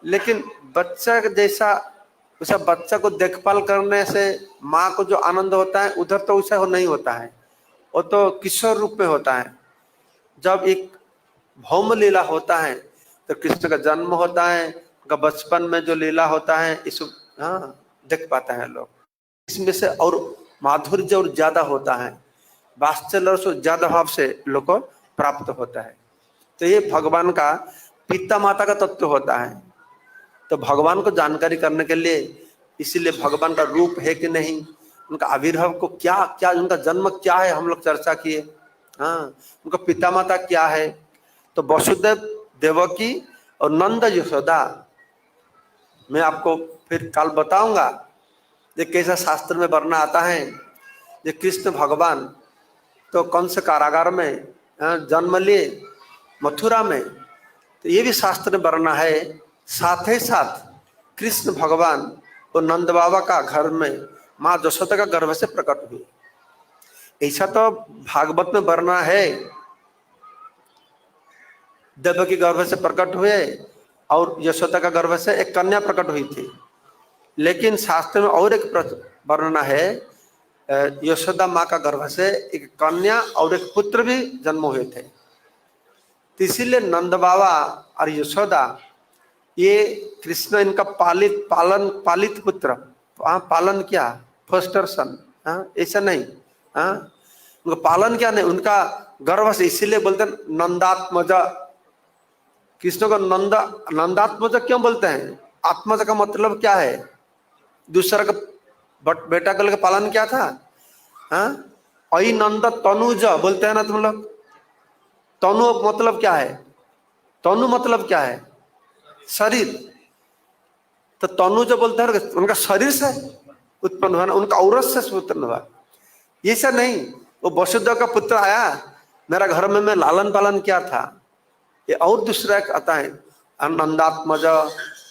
लेकिन बच्चा जैसा वैसा बच्चा को देखभाल करने से माँ को जो आनंद होता है उधर तो वैसा नहीं होता है। वो तो किशोर रूप में होता है। जब एक भौम लीला होता है तो कृष्ण का जन्म होता है, उनका बचपन में जो लीला होता है, इस हाँ देख पाते हैं लोग। इसमें से और माधुर्य और ज्यादा होता है, वात्सल्य रस ज्यादा भाव से लोग को प्राप्त होता है। तो ये भगवान का पिता माता का तत्व होता है। तो भगवान को जानकारी करने के लिए, इसीलिए भगवान का रूप है कि नहीं, उनका आविर्भाव को क्या क्या, उनका जन्म क्या है, हम लोग चर्चा किए। हाँ, उनका पिता माता क्या है, तो वसुदेव, देवकी और नंद यशोदा, मैं आपको फिर कल बताऊंगा ये कैसा शास्त्र में वर्णन आता है। ये कृष्ण भगवान तो कंस कारागार में जन्म लिए मथुरा में, तो ये भी शास्त्र में वर्णन है। साथ ही साथ कृष्ण भगवान तो नंद बाबा का घर में माँ यशोदा का गर्भ से प्रकट हुए, ऐसा तो भागवत में वर्णन है। देवकी गर्भ से प्रकट हुए और यशोदा का गर्भ से एक कन्या प्रकट हुई थी। लेकिन शास्त्र में और एक वर्णना है, यशोदा माँ का गर्भ से एक कन्या और एक पुत्र भी जन्म हुए थे। तो इसीलिए नंद बाबा और यशोदा, ये कृष्ण इनका पालित पुत्र, पालन क्या, फोस्टर सन, ऐसा नहीं, उनका पालन क्या नहीं, उनका गर्भ से, इसीलिए बोलते हैं नंदात्मज। कृष्ण को नंदात्मज क्यों बोलते हैं? आत्मज का मतलब क्या है? दूसरा का बेटा को लेकर पालन क्या था? अई नंद तनुज बोलते हैं ना तुम लोग। तनु मतलब क्या है? तनु मतलब क्या है? शरीर। तो तनु जो बोलते हैं उनका शरीर से उत्पन्न हुआ ना, उनका औरत से उत्पन्न हुआ, ऐसा नहीं। वो वसुदेव का पुत्र आया मेरा घर में, मैं लालन पालन किया था। ये और दूसरा एक आता है नंदात्मज,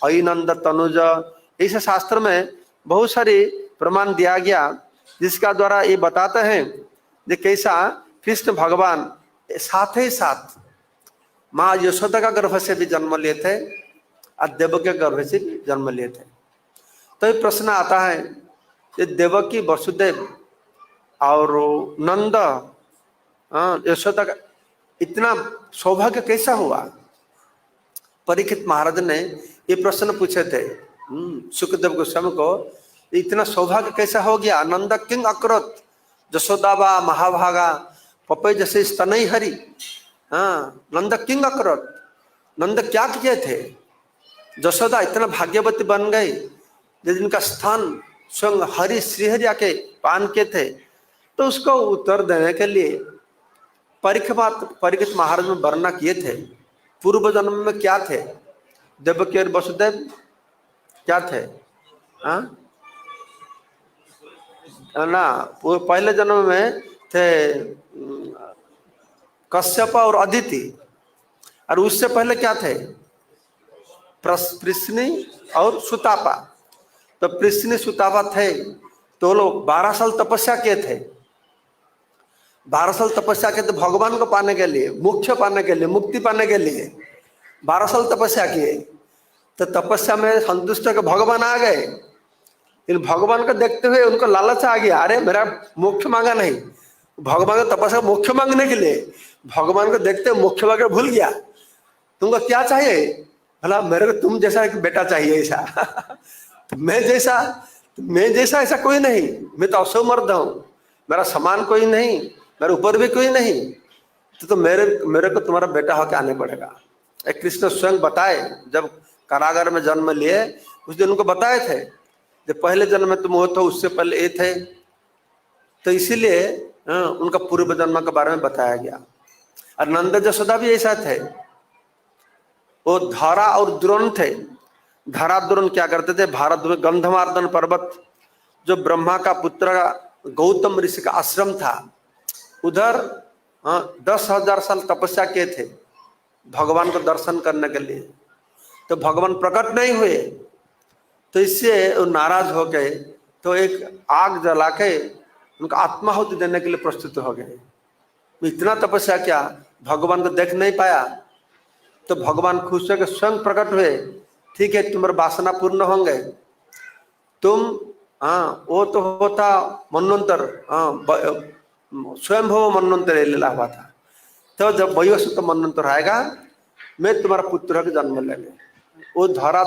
अनंद तनुज, ऐसे शास्त्र में बहुत सारी प्रमाण दिया गया जिसका द्वारा ये बताते हैं कि कैसा कृष्ण भगवान साथ ही साथ माँ यशोदा का गर्भ से भी जन्म लिए थे और देवकी के गर्भ से भी जन्म लिए थे। तो ये प्रश्न आता है कि देवकी वसुदेव और नंद यशोदा का इतना सौभाग्य कैसा हुआ? परीक्षित महाराज ने ये प्रश्न पूछे थे सुखदेव गोस्वामी को, इतना सौभाग्य कैसा हो गया? नंद किंग अकरोत जशोदाबा महाभागा पपे जैसे स्तनई हरि। नंद किंग अकरोत, नंद क्या किए थे? जशोदा इतना भाग्यवती बन गई जिनका स्थान स्वयं हरि श्रीहरि आके पान के थे। तो उसको उत्तर देने के लिए परीक्षित महाराज में वर्णना किए थे पूर्व जन्म में क्या थे। देवकी और वसुदेव क्या थे? ना पहले जन्म में थे कश्यप और अदिति, और उससे पहले क्या थे? पृश्नि और सुतापा। तो पृश्नि सुतापा थे तो लोग 12 साल तपस्या किए थे। 12 साल तपस्या किए थे भगवान को पाने के लिए, मोक्ष पाने के लिए, मुक्ति पाने के लिए 12 साल तपस्या किए। तो तपस्या में संतुष्ट के भगवान आ गए। इन भगवान को देखते हुए उनको लालच आ गया, अरे मेरा मोक्ष मांगा नहीं। भगवान को तपस्या मोक्ष मांगने के लिए भगवान को देखते मोक्ष मांगे भूल गया। तुमको क्या चाहिए? भला मेरे को तुम जैसा एक बेटा चाहिए ऐसा मैं जैसा ऐसा कोई नहीं, मैं तो अवसर मर्द हूँ, मेरा समान कोई नहीं, मेरे ऊपर भी कोई नहीं। तो मेरे को तुम्हारा बेटा होकर आने पड़ेगा। एक कृष्ण स्वयं बताए, जब कारागार में जन्म लिए उस दिन उनको बताए थे जब पहले जन्म में तुम हो तो उससे पहले ये थे। तो इसीलिए उनका पूर्व जन्म के बारे में बताया गया। और नंद जशोदा भी ऐसा थे, वो धारा और द्रोण थे। धारा द्रोण क्या करते थे? भारत में गंधमार्दन पर्वत जो ब्रह्मा का पुत्र गौतम ऋषि का आश्रम था, उधर 10,000 साल तपस्या किए थे भगवान को दर्शन करने के लिए। तो भगवान प्रकट नहीं हुए, तो इससे वो नाराज हो गए। तो एक आग जला के उनका आत्माहुति देने के लिए प्रस्तुत हो गए। इतना तपस्या किया, भगवान को देख नहीं पाया। तो भगवान खुश होकर स्वयं प्रकट हुए, ठीक है तुम्हारे वासना पूर्ण होंगे। तुम वो तो होता मनवंतर, स्वयंभव मनवंतर लीला हुआ था। तो जब वैवस्वत मनवंतर आएगा मैं तुम्हारा पुत्र का जन्म लेंगे। वो धारा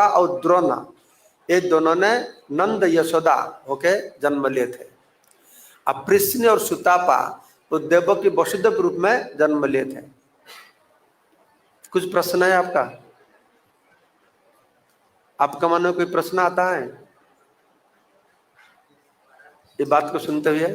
और द्रोण ये दोनों ने नंद यशोदा होके जन्म लिए थे। अब पृश्नि और सुतापा वो देवकी वसुदेव रूप में जन्म लिए थे। कुछ प्रश्न है आपका मन में कोई प्रश्न आता है ये बात को सुनते हुए?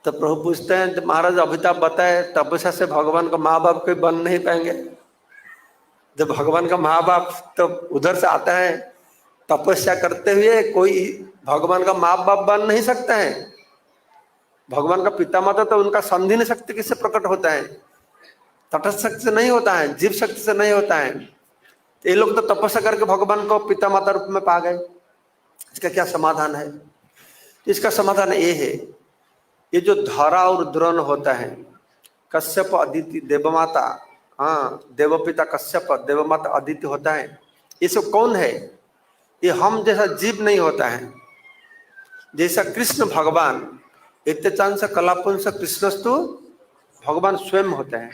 तो प्रभु पूछते हैं महाराज अभी तो आप बताए तपस्या से भगवान का माँ बाप कोई बन नहीं पाएंगे। जब भगवान का माँ बाप तो उधर से आता है, तपस्या करते हुए कोई भगवान का माँ बाप बन नहीं सकता है। भगवान का पिता माता तो उनका संधिन शक्ति किससे प्रकट होता है? तटस्थ शक्ति से नहीं होता है, जीव शक्ति से नहीं होता है। ये लोग तो तपस्या करके भगवान को पिता माता रूप में पा गए। इसका क्या समाधान है? इसका समाधान ये है, ये जो धारा और द्रोण होता है, कश्यप अदिति देवमाता, देवपिता कश्यप देवमाता अदिति होता है, ये सब कौन है? ये हम जैसा जीव नहीं होता है। जैसा कृष्ण भगवान इत्यचांस कलापुंस कृष्णस्तु भगवान स्वयं होते हैं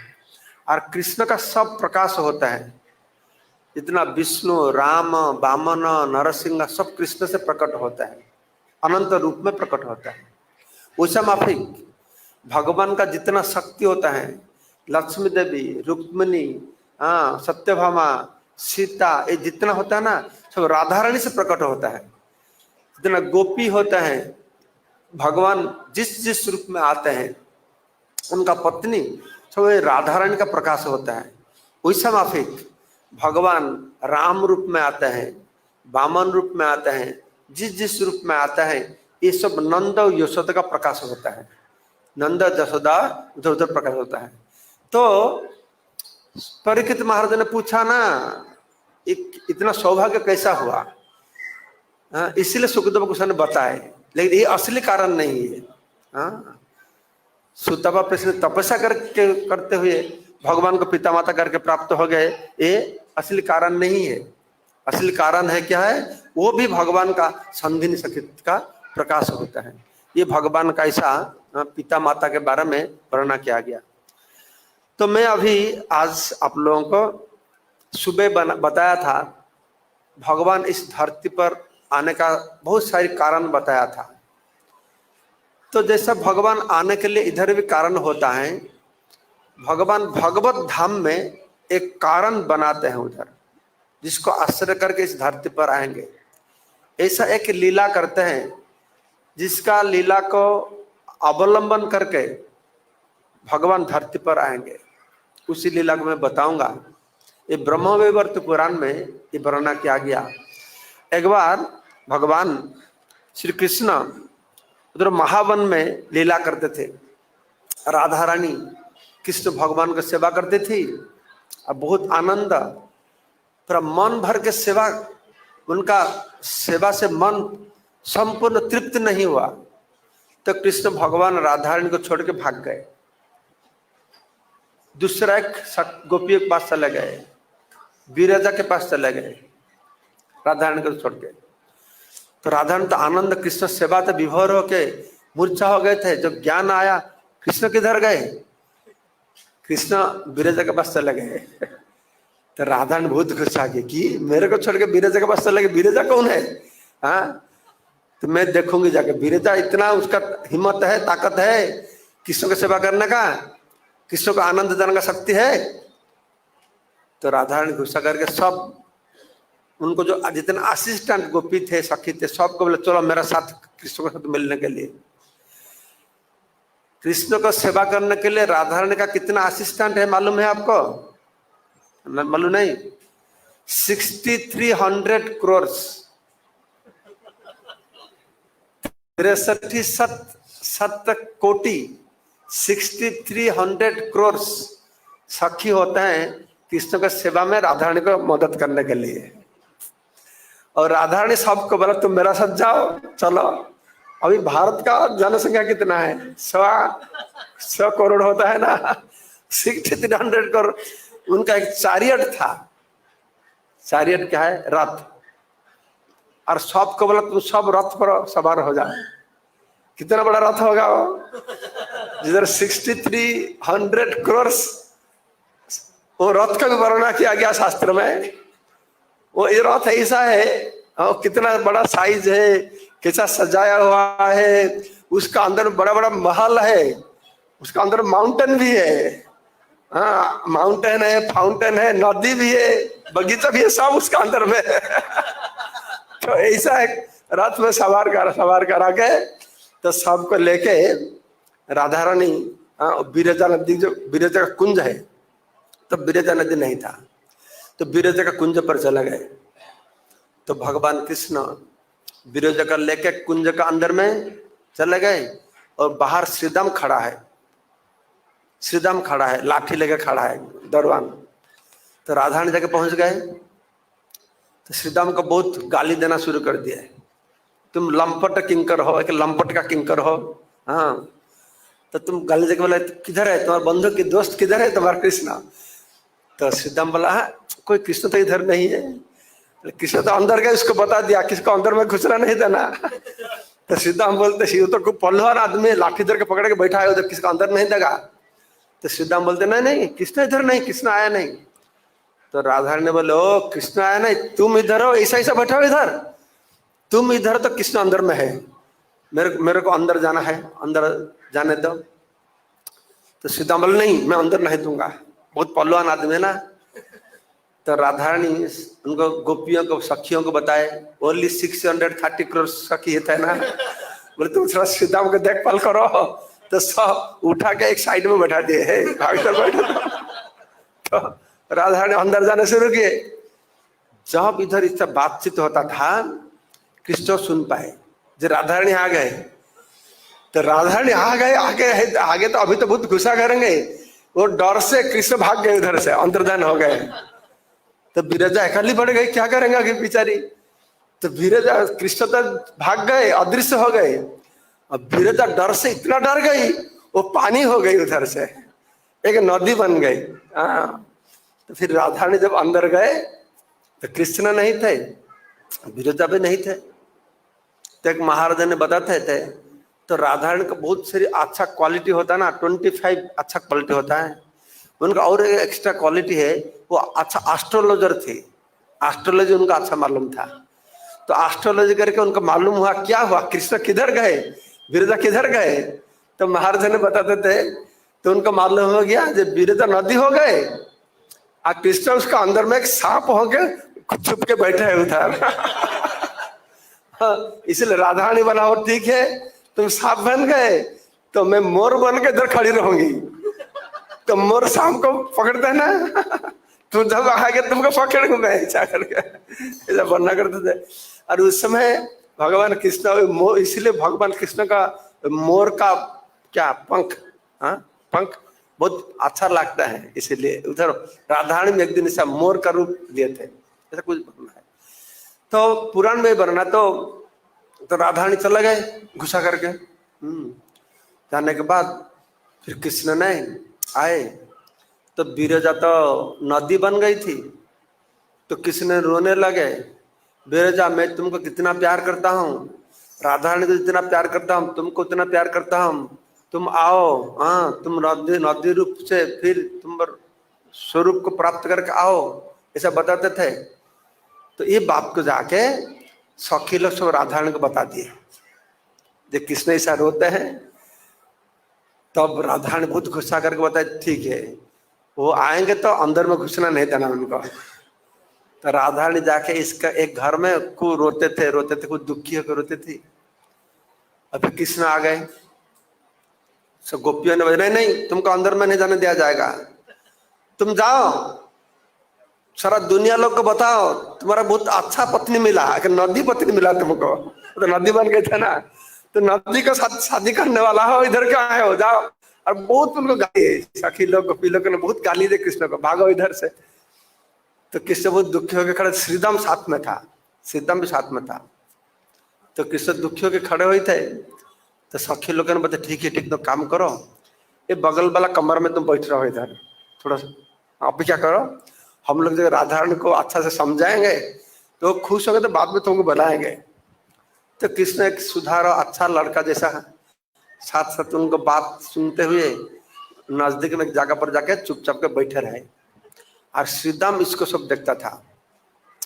और कृष्ण का सब प्रकाश होता है। जितना विष्णु राम वामन नरसिंह सब कृष्ण से प्रकट होता है, अनंत रूप में प्रकट होता है। उसा माफिक भगवान का जितना शक्ति होता है, लक्ष्मी देवी रुक्मिणी सत्यभामा सीता, ये जितना होता है ना सब राधा रानी से प्रकट होता है। जितना गोपी होता है, भगवान जिस जिस रूप में आते हैं उनका पत्नी सब राधा रानी का प्रकाश होता है। वैसा माफिक भगवान राम रूप में आते हैं, वामन रूप में आते हैं, जिस जिस रूप में आता है, ये सब नंद और यशोदा का प्रकाश होता है। नंद यशोदा उधर उधर प्रकाश होता है। तो परीक्षित महाराज ने पूछा ना, इतना सौभाग्य कैसा हुआ? इसीलिए सुखदेव गोस्वामी ने बताए, लेकिन ये असली कारण नहीं है। हाँ, सुतपा प्रश्न तपस्या करते हुए भगवान को पिता माता करके प्राप्त हो गए, ये असली कारण नहीं है। असली कारण है क्या है? वो भी भगवान का संधिनी सखित का प्रकाश होता है। ये भगवान का ऐसा पिता माता के बारे में वर्णना किया गया। तो मैं अभी आज आप लोगों को सुबह बताया था, भगवान इस धरती पर आने का बहुत सारे कारण बताया था। तो जैसा भगवान आने के लिए इधर भी कारण होता है, भगवान भगवत धाम में एक कारण बनाते हैं उधर, जिसको आश्रय करके इस धरती पर आएंगे। ऐसा एक लीला करते हैं, जिसका लीला को अवलंबन करके भगवान धरती पर आएंगे। उसी लीला को मैं बताऊंगा। ये ब्रह्मवैवर्त पुराण में ये वर्णना किया गया। एक बार भगवान श्री कृष्ण उधर महावन में लीला करते थे। राधा रानी कृष्ण भगवान की सेवा करती थी, और बहुत आनंद, पर मन भर के सेवा, उनका सेवा से मन संपूर्ण तृप्त नहीं हुआ। तो कृष्ण भगवान राधा रानी को छोड़ के भाग गए, दूसरा एक गोपियों के पास चले गए, विरजा के पास चले गए, राधा रानी को छोड़ के। तो राधा रानी तो आनंद कृष्ण सेवा तो विभोर होके मूर्छा हो गए थे। जब ज्ञान आया, कृष्ण किधर गए? कृष्ण विरजा के पास चले गए। तो राधा ने बहुत गुस्सा की कि मेरे को छोड़ के विरजा के पास चले गए, विरजा कौन है? हाँ, तो मैं देखूंगी जाके, विरजा इतना उसका हिम्मत है, ताकत है कृष्ण की सेवा करने का, कृष्ण को आनंद देने का शक्ति है। तो राधा ने गुस्सा करके सब उनको जो जितने असिस्टेंट गोपी थे, सखी थे, सबको बोले चलो मेरा साथ कृष्ण के साथ मिलने के लिए। कृष्ण को सेवा करने के लिए राधा रानी का कितना असिस्टेंट है मालूम है आपको? मालूम नहीं? 6300 करोड़, 63 कोटि, 6300 करोड़ सखी होते हैं कृष्ण की सेवा में राधा रानी को मदद करने के लिए। और राधा रानी सबको बोला तुम मेरा साथ जाओ, चलो। अभी भारत का जनसंख्या कितना है? 100 करोड़ होता है ना, 6300 करोड़। उनका एक चैरियट था। चैरियट क्या है? रथ। और सबको बोला तुम सब रथ पर सवार हो जाओ। कितना बड़ा रथ होगा वो? जिधर 6300 करोड़, वो रथ का भी वर्णना किया गया शास्त्र में। वो ये रथ ऐसा है, और कितना बड़ा साइज है, कैसा सजाया हुआ है, उसका अंदर बड़ा बड़ा महल है, उसका अंदर माउंटेन भी है। हाँ, माउंटेन है, फाउंटेन है, नदी भी है, बगीचा भी है, सब उसका अंदर में। तो ऐसा एक रथ में सवार करा के तो सबको लेके राधा रानी, विरजा नदी, जो विरजा का कुंज है, तो विरजा नदी नहीं था, तो विरजा का कुंज पर चले गए। तो भगवान कृष्ण विरजा का लेके कुंज का अंदर में चले गए, और बाहर श्रीदाम खड़ा है। श्रीदाम खड़ा है, लाठी लेके खड़ा है, दरवान। तो राधा ने जाके पहुंच गए, तो श्रीदाम को बहुत गाली देना शुरू कर दिया है। तुम लंपट किंकर हो, एक लंपट का किंकर हो। हाँ, तो तुम गाली देके बोले किधर है तुम्हारा बंधु की दोस्त, किधर है तुम्हारा कृष्ण? तो श्रीदाम बोला कोई कृष्ण तो इधर नहीं है। कृष्ण तो अंदर गए, उसको बता दिया किसको अंदर में घुसना नहीं देना। तो श्रीदाम बोलते शिव तो खूब पहलवान आदमी, लाठी धर के पकड़ के बैठा है उधर, किसको अंदर नहीं देगा। तो श्रीदाम बोलते नहीं नहीं, कृष्ण इधर नहीं, कृष्ण आया नहीं। तो राधा ने बोले ओ कृष्ण आया नहीं, तुम इधर हो, ऐसा ऐसा बैठा हो इधर, तुम इधर तो कृष्ण अंदर में है, मेरे को अंदर जाना है, अंदर जाने दो। तो श्रीदाम बोले नहीं, मैं अंदर नहीं दूंगा, बहुत पहलवान आदमी है ना। तो राधा रानी उनको गोपियों को, सखियों को बताए, ओनली 630 करोड़ सखी थे ना। बोले तुम थोड़ा श्रीदाम को देखभाल करो। तो सब उठा के एक साइड में बैठा दिए, तो राधा रानी अंदर जाने शुरू किए। जब इधर इससे बातचीत होता था कृष्ण सुन पाए जो राधा रानी आ गए, तो राधा रानी आ गए, आगे आगे तो अभी तो बहुत गुस्सा करेंगे, वो डर से कृष्ण भाग गए, उधर से अंतर्धान हो गए। तो विरजा अकेली पड़ गई, क्या करेंगे आगे बेचारी। तो विरजा, कृष्ण तो भाग गए, अदृश्य हो गए। अब विरजा डर से इतना डर गई, वो पानी हो गई, उधर से एक नदी बन गई। हाँ, तो फिर राधा रानी जब अंदर गए तो कृष्ण नहीं थे, विरजा भी नहीं थे। तो एक महाराजा ने बताते थे, तो राधा रानी का बहुत सारी अच्छा क्वालिटी होता है ना, 25 अच्छा क्वालिटी होता है उनका। और एक एक्स्ट्रा क्वालिटी है, वो अच्छा एस्ट्रोलॉजर थे, एस्ट्रोलॉजी उनका अच्छा मालूम था। तो एस्ट्रोलॉजी करके उनको मालूम हुआ क्या हुआ, कृष्ण किधर गए, विरजा किधर गए। तो महाराजा ने बताते थे, तो उनको मालूम हो गया जब विरजा नदी हो गए और कृष्ण उसका अंदर में एक सांप हो गए छुप के बैठे है उधर। इसलिए राधा रानी बना हो, ठीक है तुम सांप बन गए तो मैं मोर बन के इधर खड़ी रहूंगी, तो मोर सांप को पकड़ते है ना, तुम जब आगे तुमको पकड़ूंगा मैं, ऐसा करके ऐसा बनना करते थे। और उस समय भगवान कृष्ण, इसलिए भगवान कृष्ण का मोर का क्या पंख, हाँ पंख बहुत अच्छा लगता है, इसीलिए उधर राधा रानी में एक दिन ऐसा मोर का रूप लिए थे, ऐसा कुछ बनना है। तो पुराण में बनना, तो राधा रानी चला गए गुस्सा करके। जाने के बाद फिर कृष्ण ने आए, तो विरजा तो नदी बन गई थी, तो कृष्ण रोने लगे, विरजा मैं तुमको कितना प्यार करता हूँ, राधा रानी को जितना प्यार करता हूँ तुमको उतना प्यार करता हूँ, तुम आओ, हाँ तुम नदी रूप से फिर तुम स्वरूप को प्राप्त करके आओ, ऐसा बताते थे। तो ये बात को जाके सखी लोग सब राधा रानी को बता दिए, जब कृष्ण ऐसा रोते हैं तब राधा रानी बहुत गुस्सा करके बताए, ठीक है वो आएंगे तो अंदर में घुसना नहीं देना उनको। तो राधा रानी जाके इसका एक घर में को रोते थे, कुछ दुखी होकर रोते थे। अभी कृष्ण आ गए, सब गोपियों ने बोला नहीं तुमको अंदर में नहीं जाने दिया जाएगा, तुम जाओ सारा दुनिया लोग को बताओ तुम्हारा बहुत अच्छा पत्नी मिला, कि नदी पत्नी मिला तुमको, तो नदी बन गए थे ना, तो नदी का साथ शादी करने वाला हो, इधर क्यों आए हो, जाओ। और बहुत उनको गाली, सखी लोग गोपी लोग ने बहुत गाली दे कृष्ण को, भागो इधर से। तो कृष्ण बहुत दुखी होकर खड़े, श्रीदाम साथ में था, श्रीदाम भी साथ में था। तो कृष्ण दुखी होकर खड़े हुए थे, तो सखी लोगों ने बताया ठीक है ठीक, तो काम करो ये बगल वाला कमर में तुम बैठ रहो, इधर थोड़ा सा अपेक्षा करो, हम लोग जब राधा रानी को अच्छा से समझाएंगे तो खुश होंगे, तो बाद में तुमको बुलाएंगे। तो कृष्ण एक सुधार अच्छा लड़का जैसा साथ साथ उनको बात सुनते हुए नजदीक में एक जगह पर जाके चुपचाप के बैठे रहे। और श्रीदाम इसको सब देखता था,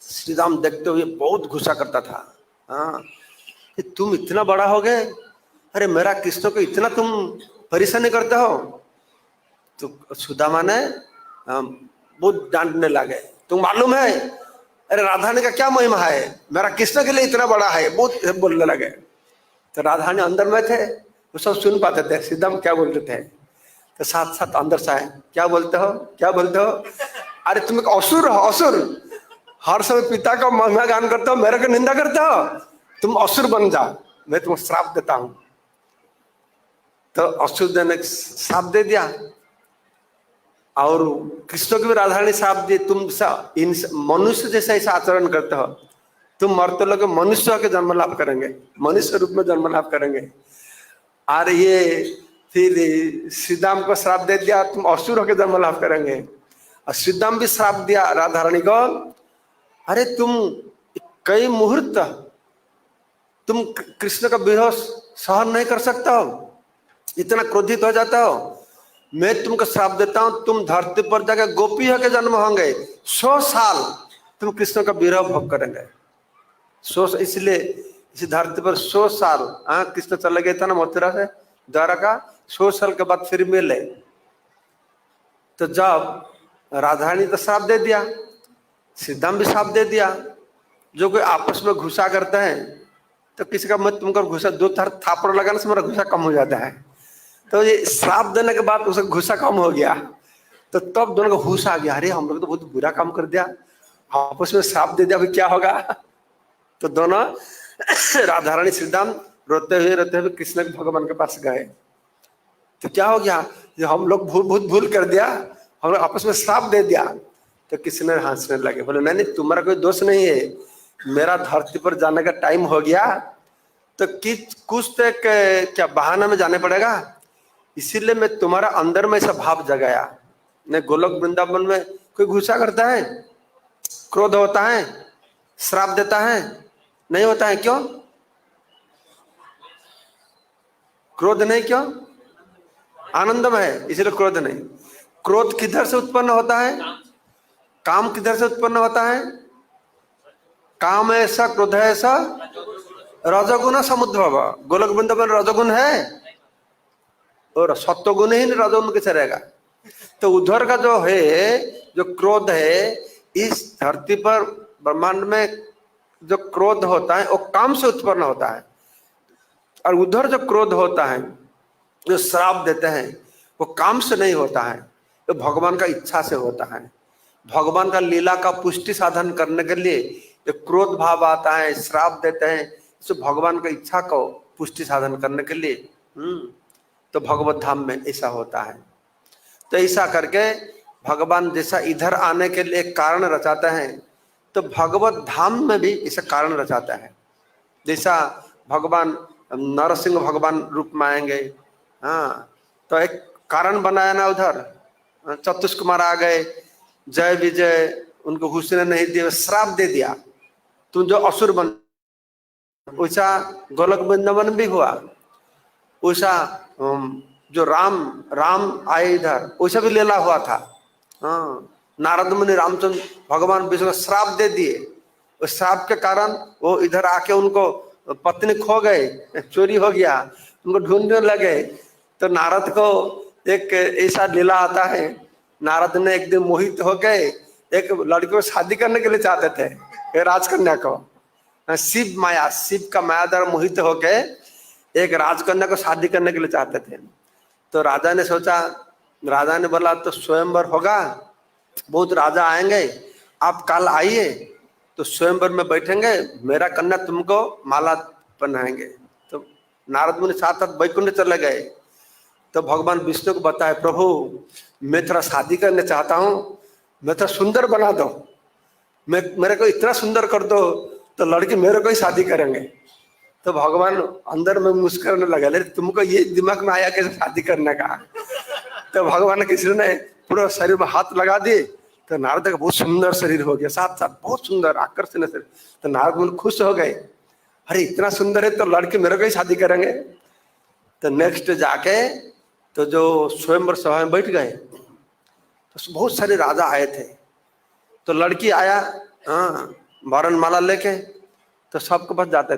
श्रीदाम देखते हुए बहुत गुस्सा करता था, हाँ कि तुम इतना बड़ा हो गए, अरे मेरा कृष्ण को इतना तुम परेशानी करते हो। तो सुदामा ने बहुत डांटने लगे, तुम मालूम है अरे राधा रानी का क्या महिमा है, मेरा कृष्ण के लिए इतना बड़ा है, बहुत बोलने लगे। तो राधा रानी अंदर में थे, वो सब सुन पाते थे श्रीदाम क्या बोलते थे। तो साथ साथ अंदर से आए, क्या बोलते हो क्या बोलते हो, अरे तुम एक असुर हो, असुर, हर समय पिता का महिमा गान करते हो, मेरे को निंदा करते हो, तुम असुर बन जाओ, मैं तुमको श्राप देता हूं। तो असुर ने श्राप दे दिया, और कृष्ण को भी राधा रानी श्राप दिए, तुम इन मनुष्य जैसा ऐसा आचरण करते हो, तुम मरते लोग मनुष्य के जन्म लाभ करेंगे, मनुष्य रूप में जन्म लाभ करेंगे। और ये फिर श्रीदाम को श्राप दे दिया, तुम असुर होकर जन्म लाभ करेंगे। और श्रीदाम भी श्राप दिया राधा रानी को, अरे तुम कई मुहूर्त तुम कृष्ण का विरह सहन नहीं कर सकता हो, इतना क्रोधित हो जाता हो, मैं तुमको श्राप देता हूं, तुम धरती पर जाकर गोपी होकर जन्म होंगे, 100 साल तुम कृष्ण का विरह भोग करेंगे। 100, इसलिए इस धरती पर 100 साल, हाँ कृष्ण चले गए थे ना मथुरा से द्वारका, 100 साल के बाद फिर मिले। तो जब राधा रानी तो श्राप दे दिया, श्रीदाम भी श्राप दे दिया, जो कोई आपस में घुसा करता है तो किसी का मत तुमको घुसा 2 थापड़ लगाने से मेरा घुसा कम हो जाता है। तो ये श्राप देने के बाद उसका गुस्सा कम हो गया, तो तब दोनों को होश आ गया, अरे हम लोग तो बहुत बुरा काम कर दिया, आपस में श्राप दे दिया, अभी क्या होगा? तो दोनों राधा रानी श्रीराम रोते हुए कृष्ण भगवान के पास गए। तो क्या हो गया, जो हम लोग भूल कर दिया, हम लोग आपस में श्राप दे दिया। तो कृष्ण हंसने लगे, बोले नहीं नहीं, तुम्हारा कोई दोष नहीं है, मेरा धरती पर जाने का टाइम हो गया, तो कुछ तो एक क्या बहाना में जाने पड़ेगा, इसीलिए मैं तुम्हारा अंदर में ऐसा भाव जगाया। नहीं, गोलोक वृंदावन में कोई गुस्सा करता है, क्रोध होता है, श्राप देता है? नहीं होता है। क्यों क्रोध नहीं? क्यों? आनंदमय है, इसलिए क्रोध नहीं। क्रोध किधर से उत्पन्न होता है? काम किधर से उत्पन्न होता है? काम ऐसा, क्रोध है ऐसा, रजोगुण समुद्भव। गोलोक वृंदावन रजोगुण है, और सत्वगुण ही रजोगुण कैसे रहेगा? तो उधर का जो है, जो क्रोध है, इस धरती पर ब्रह्मांड में जो क्रोध होता है वो काम से उत्पन्न होता है, और उधर जो क्रोध होता है, जो श्राप देते हैं, वो काम से नहीं होता है, तो भगवान का इच्छा से होता है। भगवान का लीला का पुष्टि साधन करने के लिए जो क्रोध भाव आता है, श्राप देते हैं, तो भगवान की इच्छा को पुष्टि साधन करने के लिए तो भगवत धाम में ऐसा होता है। तो ऐसा करके भगवान जैसा इधर आने के लिए कारण रचाते हैं, तो भगवत धाम में भी ऐसा कारण रचाता है। जैसा भगवान नरसिंह भगवान रूप में आएंगे, हाँ, तो एक कारण बनाया ना उधर। चतुष कुमार आ गए, जय विजय, उनको घुसने नहीं दिए, श्राप दे दिया, तुम जो असुर बन। वैसा गोलोक वृंदावन भी हुआ। वैसा जो राम आए इधर, वैसा भी लीला हुआ था। हाँ, नारद मुनि रामचंद्र भगवान विष्णु श्राप दे दिए, उस श्राप के कारण वो इधर आके उनको पत्नी खो गए, चोरी हो गया, उनको ढूंढने लगे। तो नारद को एक ऐसा लीला आता है, नारद ने एक दिन मोहित हो गए, एक लड़की को शादी करने के लिए चाहते थे, राजकन्या को। शिव माया, शिव का माया द्वारा मोहित होके एक राजकन्या को शादी करने के लिए चाहते थे। तो राजा ने सोचा, राजा ने बोला तो स्वयंवर होगा, बहुत राजा आएंगे, आप कल आइए, तो स्वयंवर में बैठेंगे, मेरा कन्या तुमको माला पहनाएंगे। तो नारद मुनि साथ साथ वैकुंठ चले गए। तो भगवान विष्णु को बताया, प्रभु मैं थोड़ा शादी करने चाहता हूँ, मैं थोड़ा सुंदर बना दो, मेरे को इतना सुंदर कर दो तो लड़की मेरे को ही शादी करेंगे। तो भगवान अंदर में मुस्कुराने लगा, ले तुमको ये दिमाग में आया कैसे शादी करने का? तो भगवान कृष्ण ने पूरा शरीर में हाथ लगा दिए, तो नारद का बहुत सुंदर शरीर हो गया, साथ साथ बहुत सुंदर आकर्षण शरीर। तो नारद मुनि खुश हो गए, अरे इतना सुंदर है तो लड़के मेरे को ही शादी करेंगे। तो नेक्स्ट जाके तो जो स्वयंवर सभा में बैठ गए, तो बहुत सारे राजा आए थे। तो लड़की आया, हाँ, वरण माला लेके, तो सबके पास जाते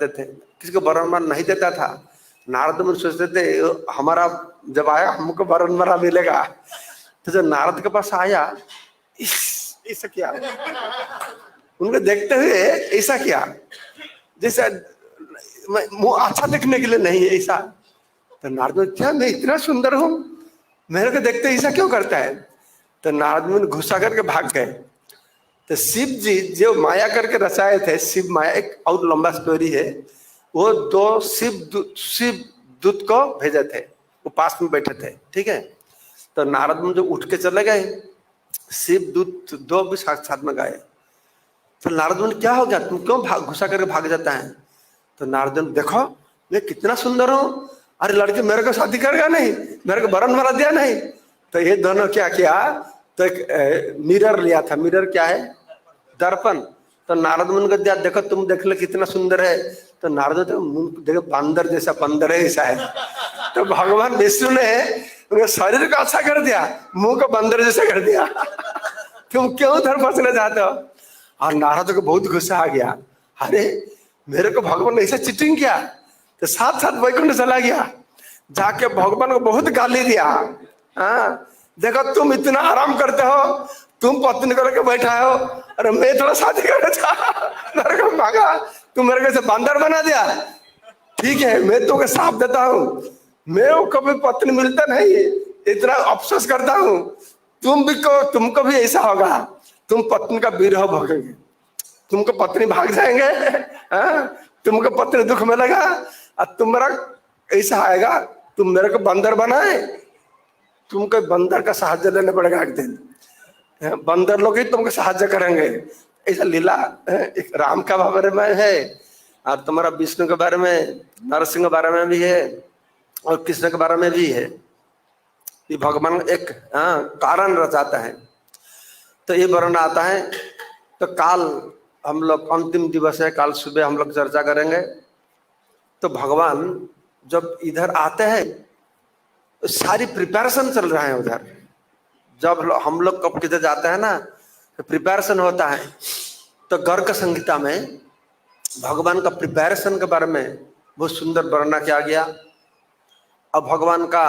थे, किसी को वरण माला नहीं देता था। नारद मुनि सोचते थे हमारा जब आया हमको वरण माला मिलेगा। तो जब नारद के पास आया, ऐसा क्या, उनको देखते हुए ऐसा क्या, जैसे मुंह अच्छा दिखने के लिए नहीं, ऐसा। तो नारद मुनि, क्या मैं इतना सुंदर हूँ, मेरे को देखते ऐसा क्यों करता है? तो नारद मुनि गुस्सा करके भाग गए। तो शिव जी जो माया करके रचाए थे, शिव माया, एक और लंबा स्टोरी है, वो दो शिव दूत को भेजे थे, वो पास में बैठे थे, ठीक है। तो नारद मुनि जो उठ के चले गए, शिव दूत दो भी साथ में गए। तो नारद मुनि, क्या हो गया, तुम क्यों गुस्सा करके भाग जाता है? तो नारद मुनि, देखो मैं कितना सुंदर हूँ, अरे लड़के मेरे को शादी करेगा नहीं, मेरे को वरण माला दिया नहीं। तो ये दोनों क्या किया, तो एक मिरर लिया था, मिरर क्या है, दर्पण। तो नारद मुनि को दिया, देखो तुम देख लो कितना सुंदर है। तो नारद देखो बंदर जैसा, बंदर है ऐसा है। तो भगवान विष्णु ने उनके शरीर को अच्छा कर दिया, मुंह को बंदर जैसा कर दिया। तुम क्यों उधर फंसना चाहते हो? और नारद को बहुत गुस्सा आ गया, अरे मेरे को भगवान ने ऐसा चीटिंग किया। तो साथ साथ वैकुंठ चला गया, जाके भगवान को बहुत गाली दिया। हाँ, देखो तुम इतना आराम करते हो, तुम पत्नी को लेकर बैठा हो, अरे मैं थोड़ा शादी करना चाहा, मेरे को भागा, तुम मेरे को बंदर बना दिया। ठीक है, मैं तुमको साफ देता हूँ, मेरे को कभी पत्नी मिलता नहीं, इतना अफसोस करता हूँ, तुमको भी ऐसा होगा। तुम पत्नी का विरह भोगेंगे, तुमको पत्नी भाग जाएंगे, तुमको पत्नी दुख मिलेगा, और तुम्हारा ऐसा आएगा तुम मेरे को बंदर बनाए, तुमको बंदर का सहायता लेना पड़ेगा एक दिन, बंदर लोग ही तुमको सहायता करेंगे। ऐसा लीला एक राम का बारे में है, और तुम्हारा विष्णु के बारे में, नरसिंह के बारे में भी है, और कृष्ण के बारे में भी है। ये भगवान एक कारण रचाता है। तो ये वर्णन आता है। तो काल हम लोग अंतिम दिवस है, काल सुबह हम लोग चर्चा करेंगे। तो भगवान जब इधर आते हैं तो सारी प्रिपरेशन चल रहा है उधर। जब हम लोग कब किधर जाते हैं ना तो प्रिपरेशन होता है। तो गर्ग संहिता में भगवान का प्रिपरेशन के बारे में बहुत सुंदर वर्णना किया गया। और भगवान का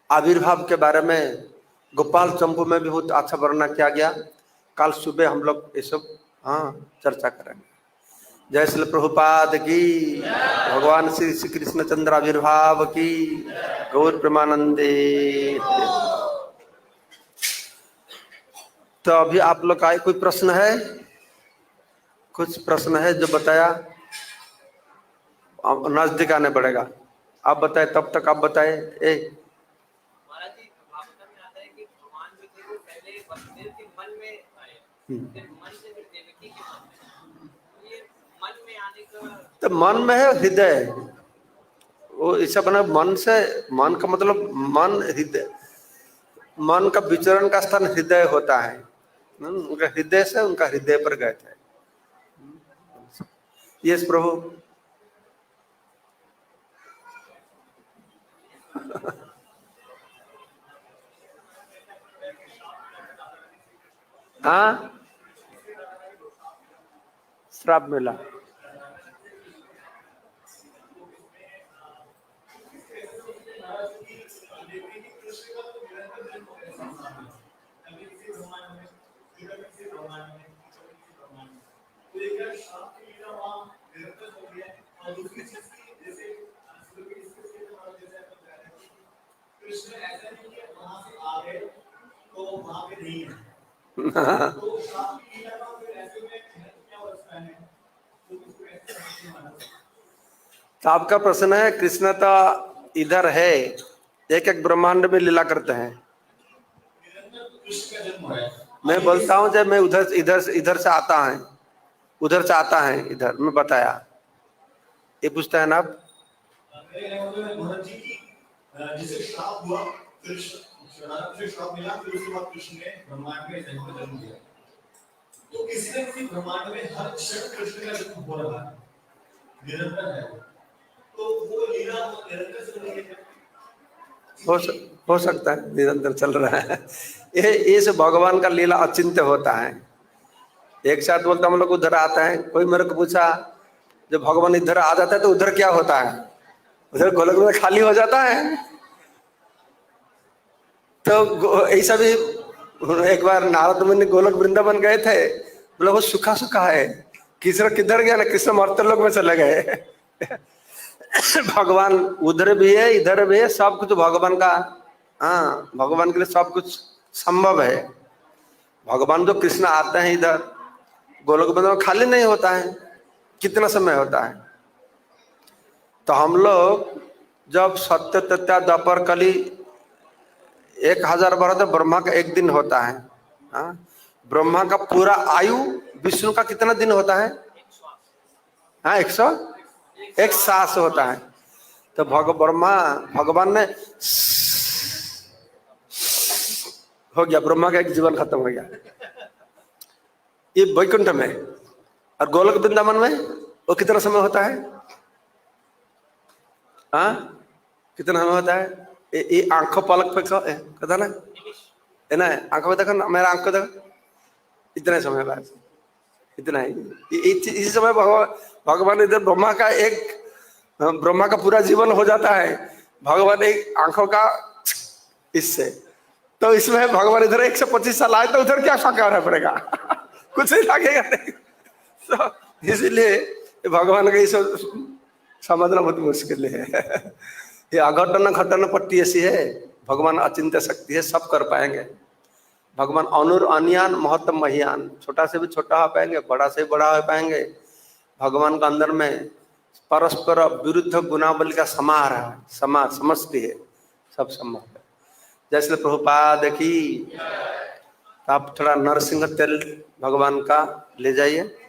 आविर्भाव के बारे में गोपाल चंपू में भी बहुत अच्छा वर्णना किया गया। कल सुबह हम लोग ये सब चर्चा करेंगे। जय श्री प्रभुपाद की, भगवान श्री श्री कृष्ण चंद्र आविर्भाव की, गौर प्रेमानंदे। तो अभी आप लोग का कोई प्रश्न है? कुछ प्रश्न है जो बताया? नजदीक आने पड़ेगा। आप बताए, तब तक आप बताए। तो मन में है हृदय, वो ऐसा बना मन से, मन का मतलब मन हृदय, मन का विचरण का स्थान हृदय होता है। उनका हृदय से उनका हृदय पर गए थे। यस प्रभु। हाँ, श्राप मिला। तो आपका प्रश्न है, कृष्ण तो इधर है, एक एक ब्रह्मांड में लीला करते हैं। मैं बोलता हूँ जब मैं इधर से आता है, उधर से आता है इधर, मैं बताया। ये पूछता है ना आप? जिसे श्राप हुआ, फिर श्राप मिला, फिर उसके बाद कृष्ण ने ब्रह्मांड में जन्म दिया। तो किसी न किसी ब्रह्मांड में हर क्षण कृष्ण का जन्म हो रहा है, निरंतर है। तो वो लीला निरंतर चल रही है। हो सकता है निरंतर चल रहा है। ये से भगवान का लीला अचिंत्य होता है। एक साथ बोलता हम लोग उधर आता है। कोई मेरे को पूछा जब भगवान इधर आ जाता है तो उधर क्या होता है? उधर गोलक में खाली हो जाता है। तो ऐसा भी एक बार नारद मुनि गोलक वृंदावन गए थे, बोले वो सूखा सूखा है। कृष्ण किधर गया ना, कृष्ण मर्त्य लोक में चले गए। भगवान उधर भी है, इधर भी है, सब कुछ भगवान का। भगवान के लिए सब कुछ संभव है। भगवान जो कृष्ण आते हैं इधर गोलक वृंदावन खाली नहीं होता है, कितना समय होता है। तो हम लोग जब सत्य तत्या द्वापर कली 1000 वर्ष, तो ब्रह्मा का एक दिन होता है। ब्रह्मा का पूरा आयु, विष्णु का कितना दिन होता है? 101 सास होता है। तो भगवान ने हो गया, ब्रह्मा का एक जीवन खत्म हो गया। ये वैकुंठ में। और गोलक वृंदावन में वो कितना समय होता है? कितना समय होता है? ये आंखों पलक पे कहता ना, है ना, आंखों पे देखो, मेरा आंख को देखो, इतना समय बाद, इतना ही। इसी समय भगवान इधर ब्रह्मा का पूरा जीवन हो जाता है। भगवान एक आंखों का इससे, तो इसमें भगवान इधर 125 साल आए तो उधर क्या फाका रहना पड़ेगा? कुछ नहीं लगेगा नहीं। तो इसीलिए भगवान का इसे समझना बहुत मुश्किल है। ये अघटन घटन पट्टी ऐसी है, भगवान अचिंत्य शक्ति है, सब कर पाएंगे। भगवान अनुर अनियान महत्तम महियान, छोटा से भी छोटा हो पाएंगे, बड़ा से बड़ा हो पाएंगे। भगवान का अंदर में परस्पर विरुद्ध गुणावली का समाहार है, समष्टि है, सब संभव है। जैसे प्रभुपाद की, तो आप थोड़ा नरसिंह तेल भगवान का ले जाइए।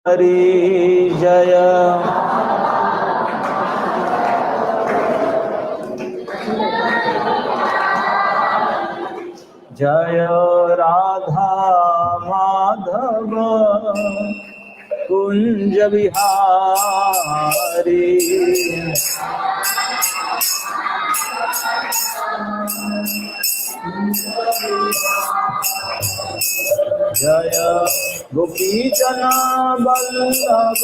हरि जय। जय राधा माधव कुंज बिहारी। जय गोपी जना वल्लभ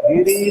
गिरि